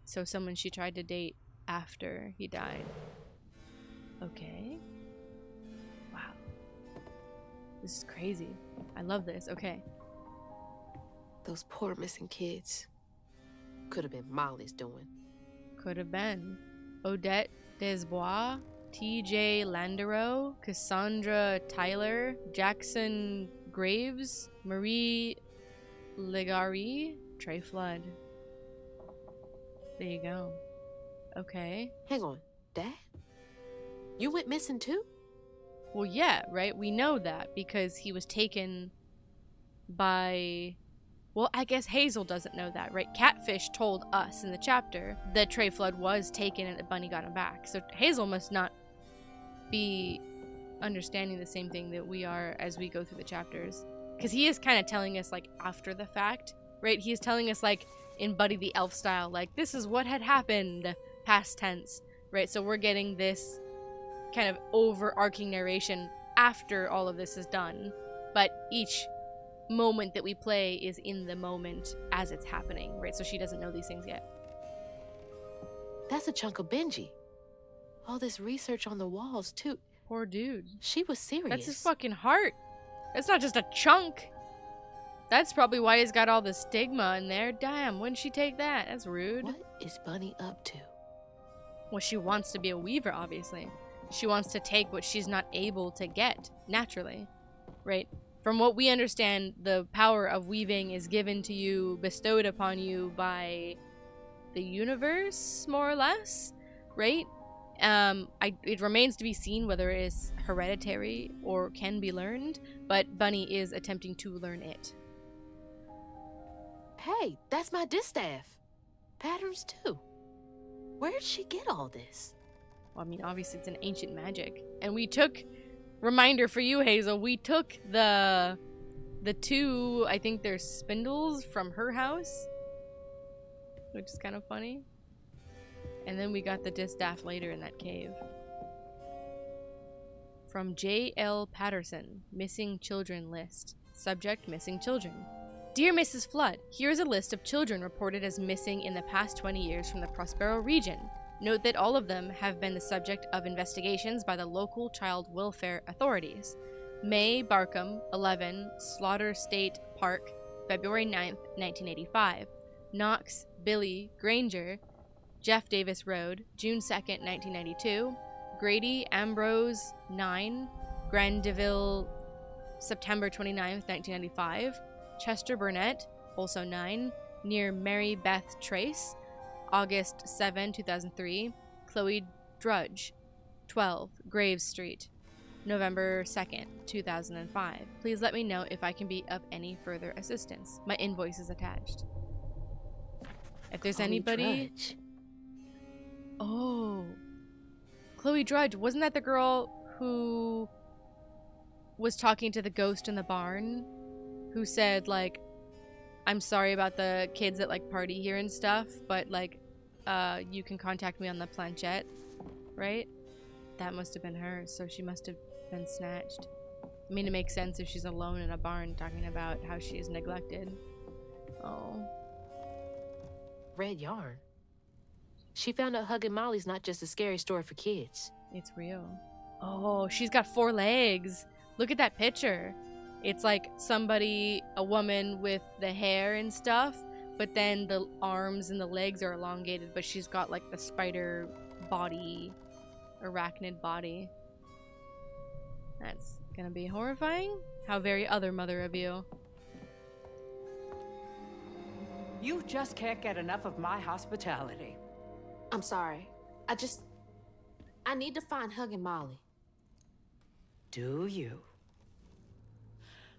So someone she tried to date after he died. Okay. Wow. This is crazy. I love this. Okay. Those poor missing kids. Could have been Molly's doing. Could have been. Odette Desbois, TJ Landereau, Cassandra Tyler, Jackson Graves, Marie Legari, Trey Flood. There you go. Okay. Hang on, Dad? You went missing too? Well, yeah, right? We know that because he was taken by... Well, I guess Hazel doesn't know that, right? Catfish told us in the chapter that Trey Flood was taken and that Bunny got him back. So Hazel must not be understanding the same thing that we are as we go through the chapters. Because he is kind of telling us, like, after the fact, right? He is telling us, like, in Buddy the Elf style, like, this is what had happened, past tense, right? So we're getting this kind of overarching narration after all of this is done. But each moment that we play is in the moment as it's happening, right? So she doesn't know these things yet. That's a chunk of Benji. All this research on the walls, too. Poor dude. She was serious. That's his fucking heart. That's not just a chunk. That's probably why he's got all the stigma in there. Damn, wouldn't she take that? That's rude. What is Bunny up to? Well, she wants to be a weaver, obviously. She wants to take what she's not able to get naturally, right? From what we understand, the power of weaving is given to you, bestowed upon you by the universe, more or less, right? It remains to be seen whether it is hereditary or can be learned, but Bunny is attempting to learn it. Hey, that's my distaff. Patterns, too. Where'd she get all this? Well, I mean, obviously it's an ancient magic. And we took... Reminder for you, Hazel, we took the two, I think they're spindles from her house, which is kind of funny. And then we got the distaff later in that cave. From J.L. Patterson, Missing Children List. Subject, missing children. Dear Mrs. Flood, here is a list of children reported as missing in the past 20 years from the Prospero region. Note that all of them have been the subject of investigations by the local child welfare authorities. May Barkham, 11, Slaughter State Park, February 9th, 1985. Knox Billy Granger, Jeff Davis Road, June 2nd, 1992. Grady Ambrose, 9, Grandeville, September 29th, 1995. Chester Burnett, also 9, near Mary Beth Trace, August 7, 2003. Chloe Drudge, 12, Graves Street, November 2nd, 2005. Please let me know if I can be of any further assistance. My invoice is attached. If there's anybody... Drudge. Oh. Chloe Drudge. Wasn't that the girl who was talking to the ghost in the barn? Who said, like, I'm sorry about the kids that, like, party here and stuff, but, like, you can contact me on the planchette, right? That must have been her, so she must have been snatched. I mean, it makes sense if she's alone in a barn talking about how she is neglected. Oh. Red yarn. She found out hugging Molly's not just a scary story for kids. It's real. Oh, she's got 4 legs. Look at that picture. It's like somebody, a woman with the hair and stuff, but then the arms and the legs are elongated, but she's got like the spider body, arachnid body. That's gonna be horrifying. How very other mother of you. You just can't get enough of my hospitality. I'm sorry. I need to find Huggin' Molly. Do you?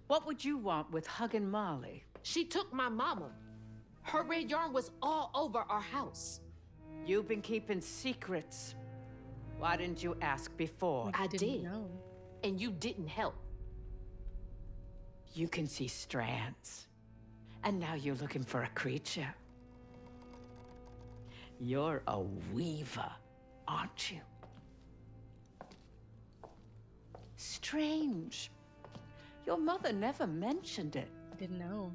What would you want with Huggin' Molly? She took my mama. Her red yarn was all over our house. You've been keeping secrets. Why didn't you ask before? I Didn't did. know. And you didn't help. You can see strands. And now you're looking for a creature. You're a weaver, aren't you? Strange. Your mother never mentioned it. Didn't know.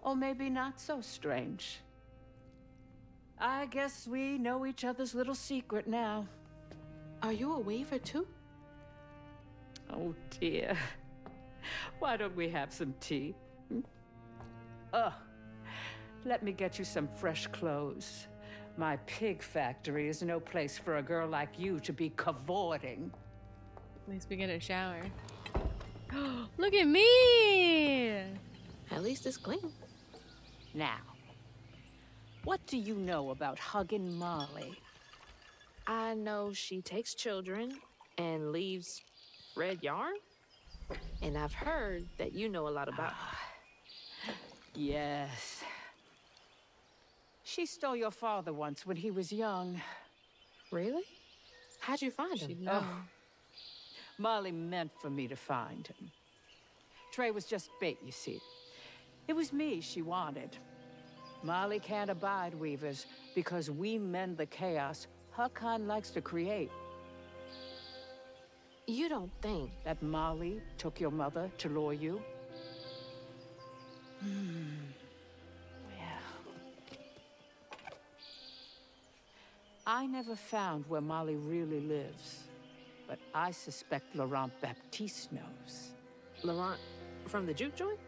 Or maybe not so strange. I guess we know each other's little secret now. Are you a weaver too? Oh dear. Why don't we have some tea? Let me get you some fresh clothes. My pig factory is no place for a girl like you to be cavorting. At least we get a shower. Look at me! At least it's clean. Now, what do you know about Huggin' Molly? I know she takes children and leaves red yarn. And I've heard that you know a lot about her. Yes. She stole your father once when he was young. Really? How'd you find She'd him? know. Molly meant for me to find him. Trey was just bait, you see. It was me she wanted. Molly can't abide weavers because we mend the chaos her kind likes to create. You don't think That Molly took your mother to lure you? Yeah. I never found where Molly really lives, but I suspect Laurent Baptiste knows. Laurent from the juke joint?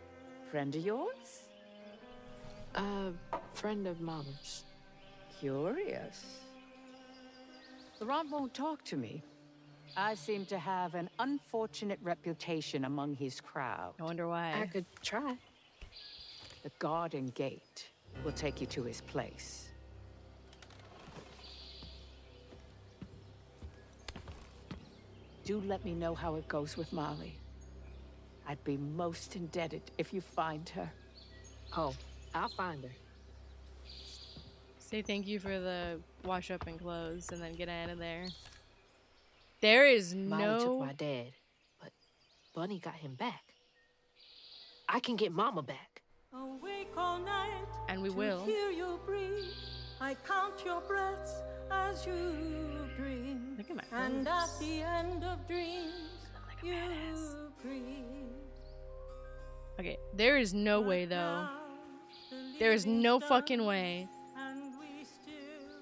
Friend of yours? Friend of Mama's. Curious. Laurent won't talk to me. I seem to have an unfortunate reputation among his crowd. I wonder why. I could try. The garden gate will take you to his place. Do let me know how it goes with Molly. I'd be most indebted if you find her. Oh, I'll find her. Say thank you for the wash up and clothes and then get out of there. There is Molly took no... my dad, but Bunny got him back. I can get Mama back. Awake all night And we to will. hear you breathe. I count your breaths as you dream. Look at my And at clothes. the end of dreams, like a you badass. breathe. Okay, there is no way though. There is no fucking way.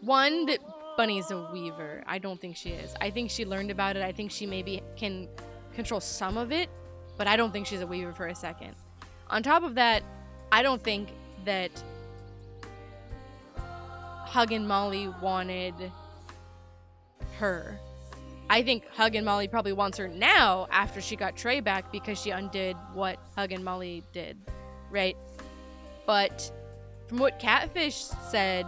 One, that Bunny's a weaver. I don't think she is. I think she learned about it. I think she maybe can control some of it, but I don't think she's a weaver for a second. On top of that, I don't think that Huggin' Molly wanted her. I think Huggin' Molly probably wants her now after she got Trey back because she undid what Huggin' Molly did, right? But from what Catfish said,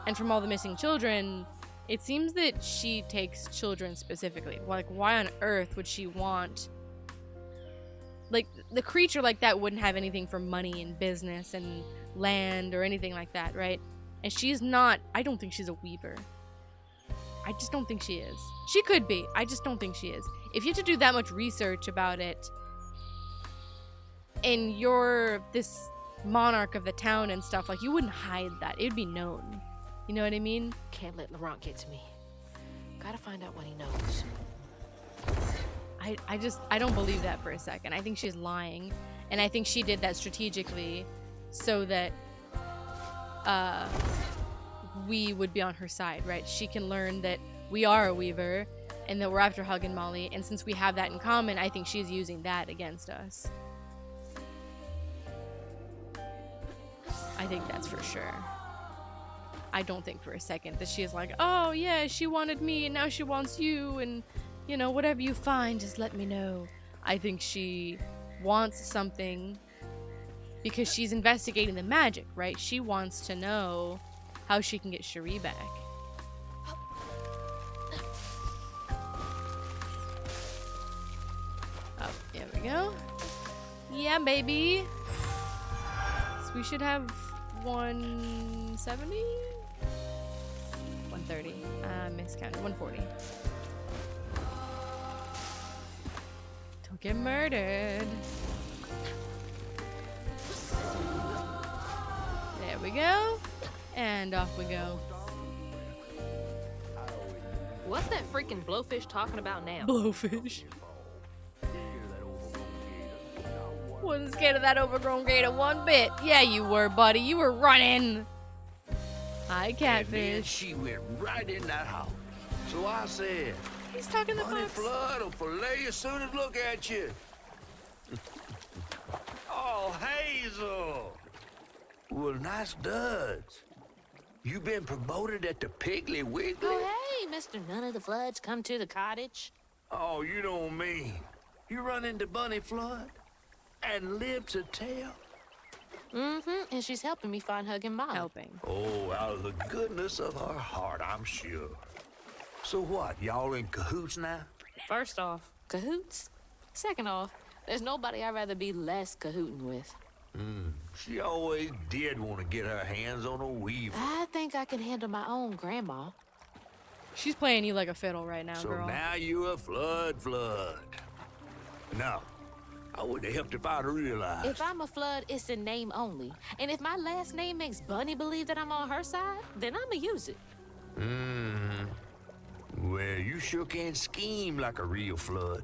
and from all the missing children, it seems that she takes children specifically. Like, why on earth would she want... Like, the creature like that wouldn't have anything for money and business and land or anything like that, right? And she's not... I don't think she's a weaver. I just don't think she is. She could be. I just don't think she is. If you have to do that much research about it, and you're this monarch of the town and stuff, like, you wouldn't hide that. It would be known. You know what I mean? Can't let Laurent get to me. Gotta find out what he knows. I don't believe that for a second. I think she's lying. And I think she did that strategically so that we would be on her side, right? She can learn that we are a weaver and that we're after Hug and Molly. And since we have that in common, I think she's using that against us. I think that's for sure. I don't think for a second that she is like, oh yeah, she wanted me and now she wants you, and you know, whatever you find, just let me know. I think she wants something because she's investigating the magic, right? She wants to know how she can get Cherie back. Oh, there we go. Yeah, baby. So we should have 170? 130. Miscounted. 140. Don't get murdered. There we go. And off we go. What's that freaking blowfish talking about now? Blowfish. Wasn't scared of that overgrown gator one bit. Yeah, you were, buddy. You were running. Hi, And then catfish. she went right in that house. So I said, He's talking the Bunny fox. Flood will fillet you as soon as look at you. Oh, Hazel. Well, nice duds. You been promoted at the Piggly Wiggly? Oh, hey, Mr. None of the Floods, come to the cottage. Oh, you don't mean. You run into Bunny Flood and live to tell? Mm-hmm, and she's helping me find Hug and Molly. Helping. Oh, out of the goodness of her heart, I'm sure. So what, y'all in cahoots now? First off, cahoots. Second off, there's nobody I'd rather be less cahooting with. She always did want to get her hands on a weaver. I think I can handle my own grandma. She's playing you like a fiddle right now, So girl. now you a flood. No, I would have helped if I'd realized. If I'm a Flood, it's in name only. And if my last name makes Bunny believe that I'm on her side, then I'ma use it. Well, you sure can scheme like a real flood.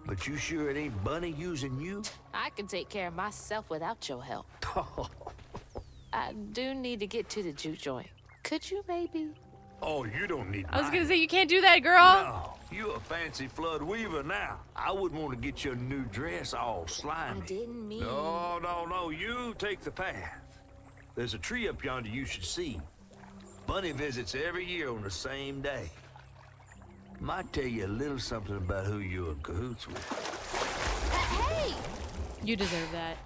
But you sure it ain't Bunny using you? I can take care of myself without your help. I do need to get to the juke joint. Could you maybe? Oh, you don't need I was mine. gonna say, you can't do that, girl. No, you a fancy flood weaver now. I wouldn't want to get your new dress all slimy. I didn't mean... No, you take the path. There's a tree up yonder you should see. Bunny visits every year on the same day. Might tell you a little something about who you're in cahoots with. Hey! You deserve that.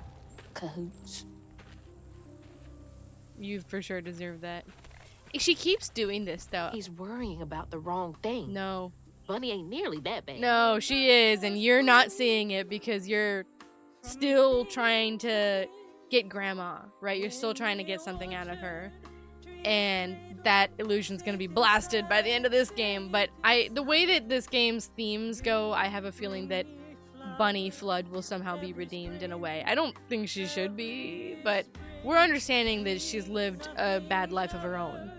Cahoots. You for sure deserve that. She keeps doing this, though. He's worrying about the wrong thing. No. Bunny ain't nearly that bad. No, she is, and you're not seeing it because you're still trying to get Grandma, right? You're still trying to get something out of her. And that illusion's gonna be blasted by the end of this game. But the way that this game's themes go, I have a feeling that Bunny Flood will somehow be redeemed in a way. I don't think she should be, but we're understanding that she's lived a bad life of her own.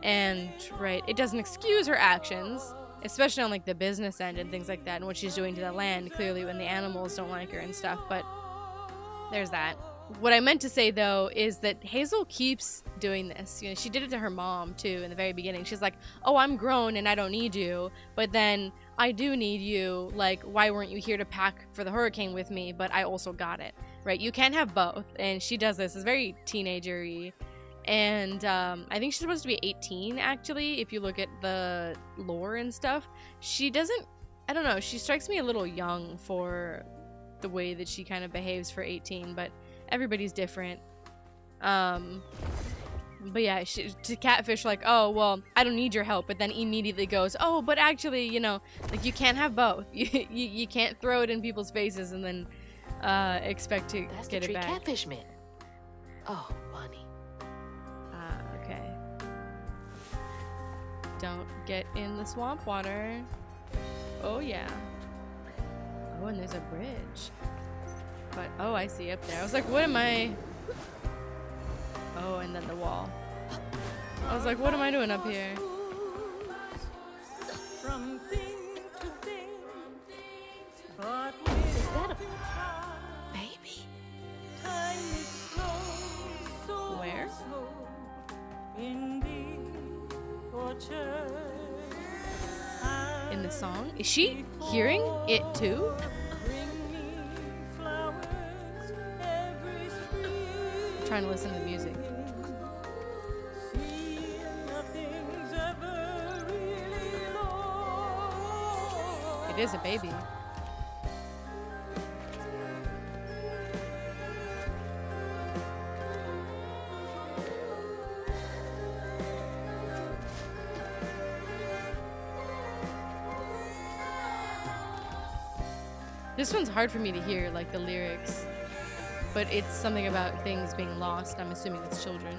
And, right, it doesn't excuse her actions, especially on, like, the business end and things like that, and what she's doing to the land, clearly when the animals don't like her and stuff, but there's that. What I meant to say, though, is that Hazel keeps doing this. You know, she did it to her mom, too, in the very beginning. She's like, oh, I'm grown and I don't need you, but then I do need you. Like, why weren't you here to pack for the hurricane with me? But I also got it, right? You can't have both, and she does this. It's very teenager-y. And I think she's supposed to be 18, actually, if you look at the lore and stuff. She doesn't, I don't know, she strikes me a little young for the way that she kind of behaves for 18, but everybody's different. But yeah, to Catfish, like, oh, well, I don't need your help, but then immediately goes, oh, but actually, you know, like, you can't have both. You can't throw it in people's faces and then expect to That's get the it tree back. Catfish meant. Oh, Bunny. Okay. Don't get in the swamp water. Oh, yeah. Oh, and there's a bridge. But, oh, I see up there. I was like, what am I... Oh, and then the wall. I was like, what am I doing up here? From thing to thing, but Is that a baby? time is slow, so Where? slow in the orchard. In in the song. Is she hearing it too? Bring me flowers every spring. I'm trying to listen to the music. See, nothing's ever really lost. It is a baby. This one's hard for me to hear, like the lyrics, but it's something about things being lost. I'm assuming it's children.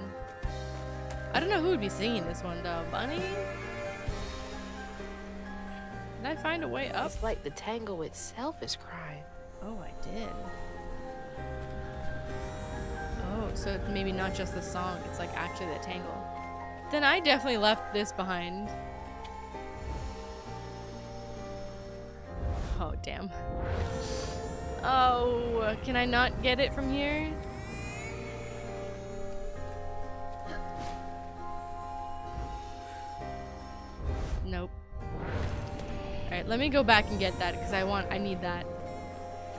I don't know who would be singing this one though. Bunny? Did I find a way up? It's like the tango itself is crying. Oh, I did. Oh, so it's maybe not just the song, it's like actually the tangle. Then I definitely left this behind. Oh, damn. Oh, can I not get it from here? Nope. Alright, let me go back and get that because I need that.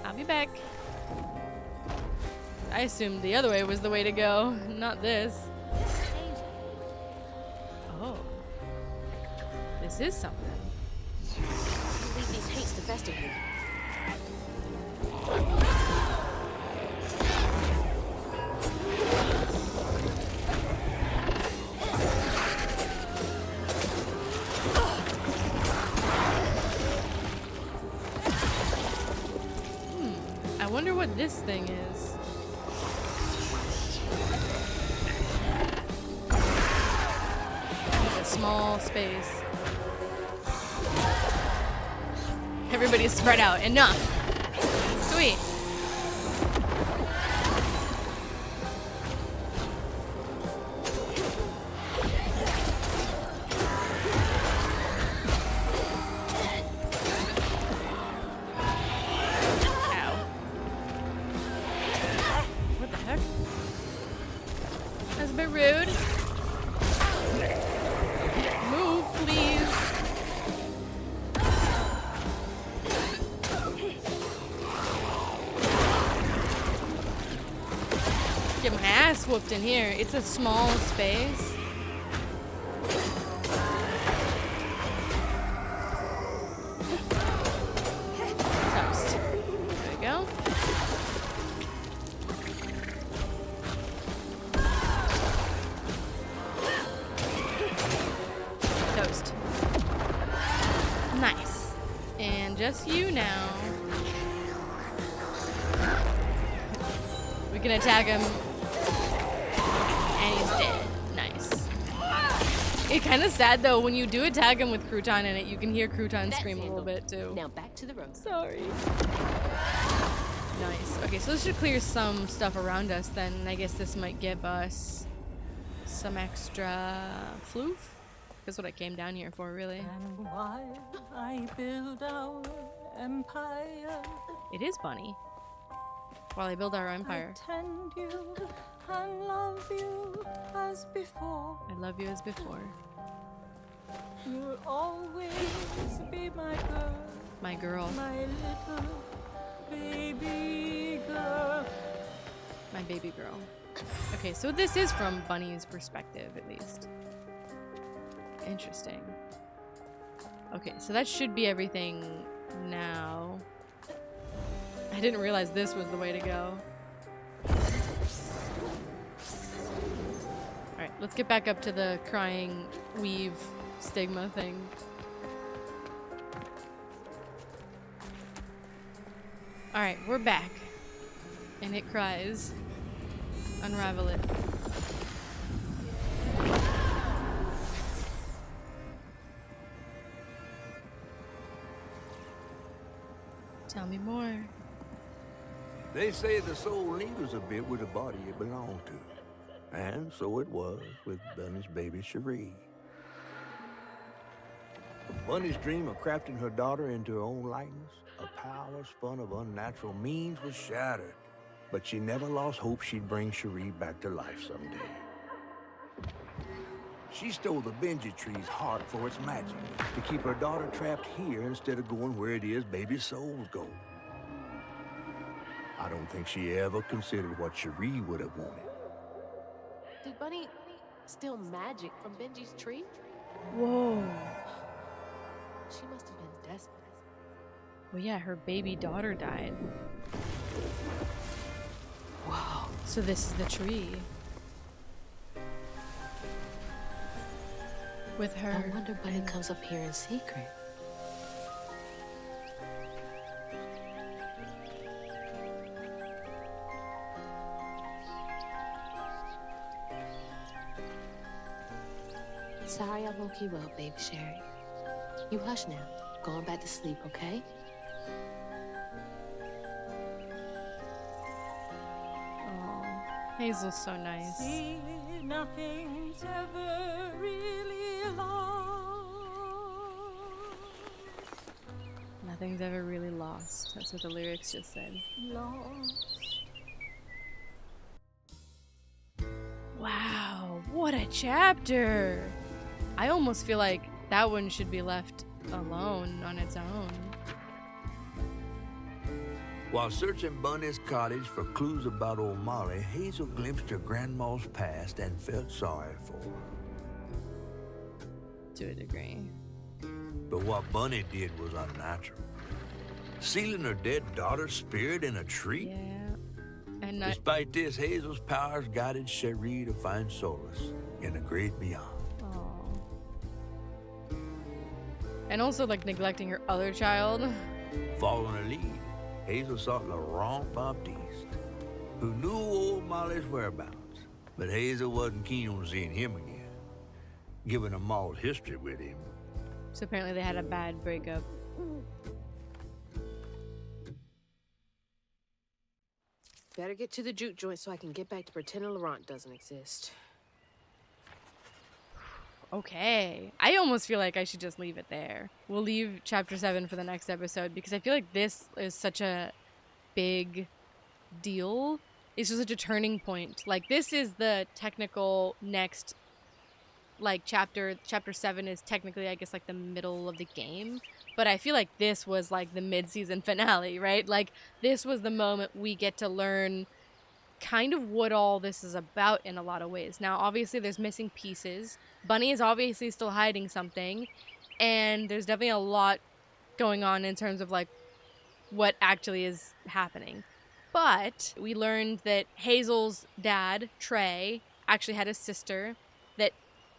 I'll be back. I assumed the other way was the way to go, not this. Oh. This is something. Leave these hates to fester here. I wonder what this thing is. It's a small space. Everybody's spread out. Enough. Sweet. Ow. What the heck? That's a bit rude. Move, please. Get my ass whooped in here. It's a small space. Toast. There we go. Toast. Nice. And just you now. We can attack him. And he's dead. Nice. It's kind of sad though, when you do attack him with Crouton in it, you can hear Crouton scream a little bit too. Now back to the road. Sorry. Nice. Okay, so this should clear some stuff around us then. I guess this might give us some extra floof. That's what I came down here for, really. And while I build our empire, It is Bunny. While I build our empire. I tend you and love you as before. I love you as before. You'll always be my girl, My girl. my little baby girl. My baby girl. Okay, so this is from Bunny's perspective, at least. Interesting. Okay, so that should be everything now. I didn't realize this was the way to go. Alright, let's get back up to the crying weave stigma thing. Alright, we're back. And it cries. Unravel it. Tell me more. They say the soul lingers a bit with the body it belonged to. And so it was with Bunny's baby Cherie. Bunny's dream of crafting her daughter into her own likeness, a power spun of unnatural means, was shattered. But she never lost hope she'd bring Cherie back to life someday. She stole the Benji tree's heart for its magic, to keep her daughter trapped here instead of going where it is baby souls go. I don't think she ever considered what Cherie would have wanted. Did Bunny steal magic from Benji's tree? Whoa. She must have been desperate. Well, yeah, her baby daughter died. Wow. So this is the tree. With her. I wonder Bunny comes up here in secret. Sorry I woke you up, baby Sherry. You hush now. Going back to sleep, okay? Oh, Hazel's so nice. See, nothing's ever really lost. Nothing's ever really lost. That's what the lyrics just said. Lost. Wow, what a chapter! I almost feel like that one should be left alone on its own. While searching Bunny's cottage for clues about old Molly, Hazel glimpsed her grandma's past and felt sorry for her. To a degree. But what Bunny did was unnatural. Sealing her dead daughter's spirit in a tree? Yeah. And not. Despite this, Hazel's powers guided Cherie to find solace in the great beyond. Aw. And also, like, neglecting her other child. Following her lead, Hazel sought Laurent Baptiste, who knew old Molly's whereabouts. But Hazel wasn't keen on seeing him again, given a mauled history with him. So apparently they had a bad breakup. Better get to the juke joint so I can get back to pretending Laurent doesn't exist. Okay. I almost feel like I should just leave it there. We'll leave chapter 7 for the next episode because I feel like this is such a big deal. It's just such a turning point. Like, this is the technical next, like, chapter. Chapter 7 is technically, I guess, like, the middle of the game. But I feel like this was, like, the mid-season finale, right? Like, this was the moment we get to learn kind of what all this is about in a lot of ways. Now, obviously, there's missing pieces. Bunny is obviously still hiding something. And there's definitely a lot going on in terms of, like, what actually is happening. But we learned that Hazel's dad, Trey, actually had a sister, that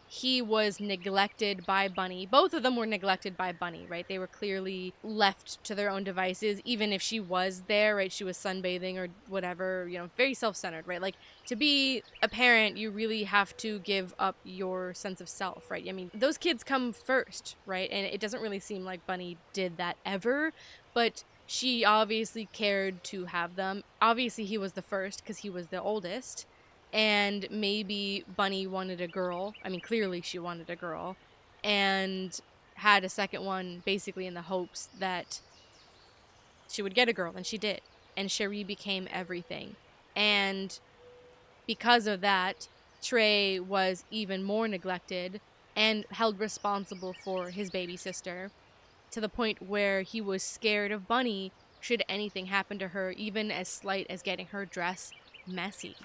he was neglected by Bunny. Both of them were neglected by Bunny, right? They were clearly left to their own devices, even if she was there, right? She was sunbathing or whatever, you know, very self-centered, right? Like, to be a parent, you really have to give up your sense of self, right? I mean, those kids come first, right? And it doesn't really seem like Bunny did that ever, but she obviously cared to have them. Obviously, he was the first because he was the oldest. And maybe Bunny wanted a girl. I mean, clearly she wanted a girl. And had a second one basically in the hopes that she would get a girl. And she did. And Cherie became everything. And because of that, Trey was even more neglected and held responsible for his baby sister, to the point where he was scared of Bunny should anything happen to her, even as slight as getting her dress messy.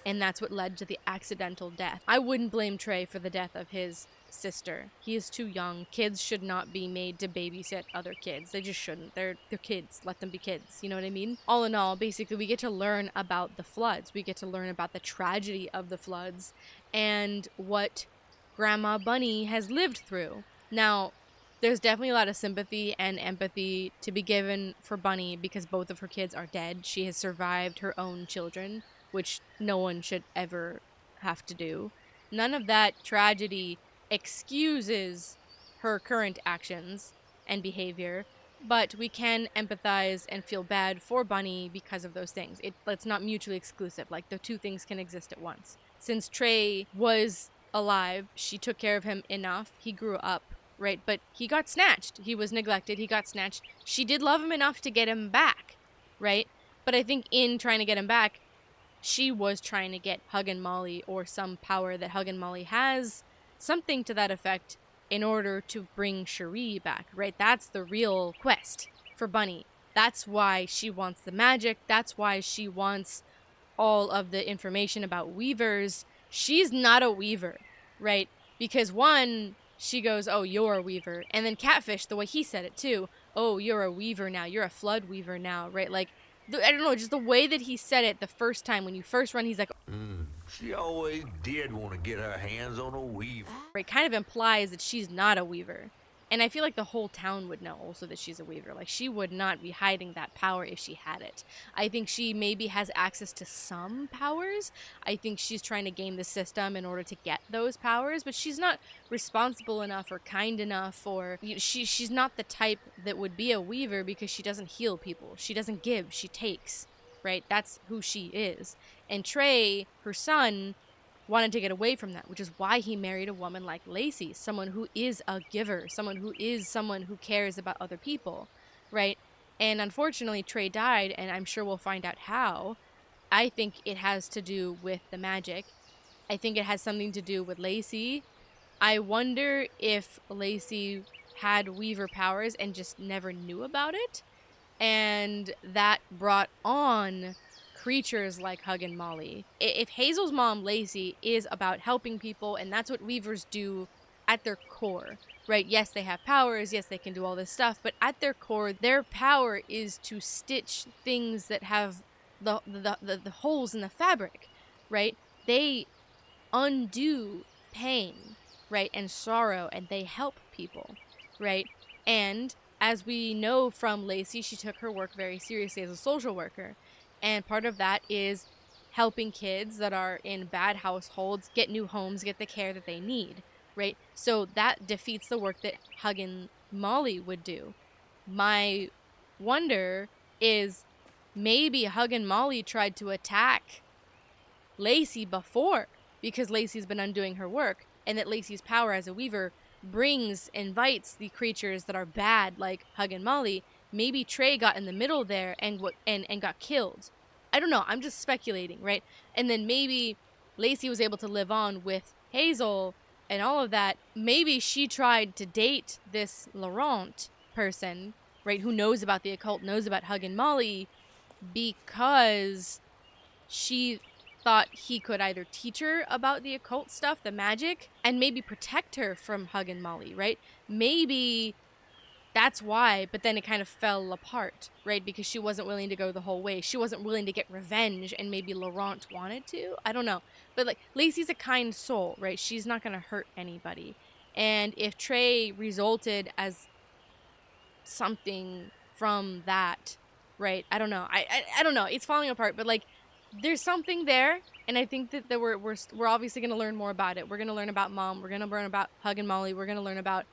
And that's what led to the accidental death. I wouldn't blame Trey for the death of his sister. He is too young. Kids should not be made to babysit other kids. They just shouldn't. They're kids. Let them be kids. You know what I mean? All in all, basically, we get to learn about the floods. We get to learn about the tragedy of the floods and what Grandma Bunny has lived through. Now, there's definitely a lot of sympathy and empathy to be given for Bunny because both of her kids are dead. She has survived her own children, which no one should ever have to do. None of that tragedy excuses her current actions and behavior, but we can empathize and feel bad for Bunny because of those things. It's not mutually exclusive. Like, the two things can exist at once. Since Trey was alive, she took care of him enough. He grew up, right? But he got snatched. He was neglected. He got snatched. She did love him enough to get him back, right? But I think in trying to get him back, she was trying to get Hug and Molly, or some power that Hug and Molly has, something to that effect in order to bring Cherie back, right? That's the real quest for Bunny. That's why she wants the magic. That's why she wants all of the information about weavers. She's not a weaver, right? Because one, she goes, oh, you're a weaver. And then Catfish, the way he said it too, oh, you're a weaver now. You're a flood weaver now, right? Like, I don't know, just the way that he said it the first time when you first run, he's like, She always did want to get her hands on a weaver. right, kind of implies that she's not a weaver. And I feel like the whole town would know also that she's a weaver. Like, she would not be hiding that power if she had it. I think she maybe has access to some powers. I think she's trying to game the system in order to get those powers, but she's not responsible enough or kind enough, or she's not the type that would be a weaver because she doesn't heal people. She doesn't give, she takes, right? That's who she is. And Trey, her son, wanted to get away from that, which is why he married a woman like Lacey, someone who is a giver, someone who cares about other people, right? And unfortunately, Trey died, and I'm sure we'll find out how. I think it has to do with the magic. I think it has something to do with Lacey. I wonder if Lacey had Weaver powers and just never knew about it, and that brought on creatures like Hug and Molly. If Hazel's mom, Lacey, is about helping people, and that's what Weavers do at their core, right? Yes, they have powers, yes, they can do all this stuff, but at their core, their power is to stitch things that have the holes in the fabric, right? They undo pain, right, and sorrow, and they help people, right? And as we know from Lacey, she took her work very seriously as a social worker. And part of that is helping kids that are in bad households get new homes, get the care that they need, right? So that defeats the work that Hug and Molly would do. My wonder is maybe Hug and Molly tried to attack Lacey before because Lacey's been undoing her work, and that Lacey's power as a weaver invites the creatures that are bad like Hug and Molly. Maybe Trey got in the middle there and got killed. I don't know. I'm just speculating, right? And then maybe Lacey was able to live on with Hazel and all of that. Maybe she tried to date this Laurent person, right, who knows about the occult, knows about Hug and Molly, because she thought he could either teach her about the occult stuff, the magic, and maybe protect her from Hug and Molly, right? Maybe that's why, but then it kind of fell apart, right? Because she wasn't willing to go the whole way. She wasn't willing to get revenge, and maybe Laurent wanted to. I don't know. But, like, Lacey's a kind soul, right? She's not going to hurt anybody. And if Trey resulted as something from that, right? I don't know. I don't know. It's falling apart, but, like, there's something there, and I think that we're obviously going to learn more about it. We're going to learn about Mom. We're going to learn about Hug and Molly. We're going to learn about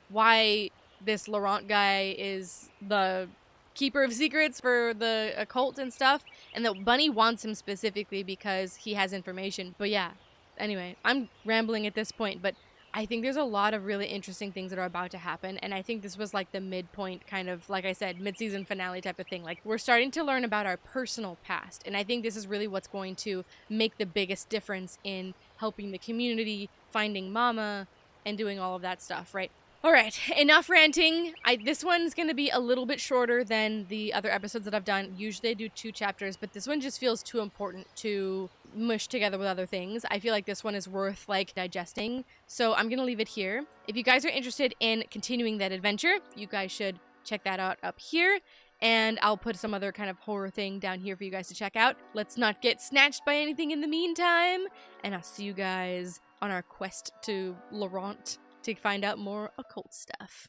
why this Laurent guy is the keeper of secrets for the occult and stuff, and that Bunny wants him specifically because he has information. But yeah, anyway, I'm rambling at this point, but I think there's a lot of really interesting things that are about to happen, and I think this was like the midpoint, kind of, like I said, mid-season finale type of thing. Like, we're starting to learn about our personal past, and I think this is really what's going to make the biggest difference in helping the community, finding Mama, and doing all of that stuff, right? All right, enough ranting. This one's going to be a little bit shorter than the other episodes that I've done. Usually I do 2 chapters, but this one just feels too important to mush together with other things. I feel like this one is worth, like, digesting. So I'm going to leave it here. If you guys are interested in continuing that adventure, you guys should check that out up here. And I'll put some other kind of horror thing down here for you guys to check out. Let's not get snatched by anything in the meantime. And I'll see you guys on our quest to Laurent to find out more occult stuff.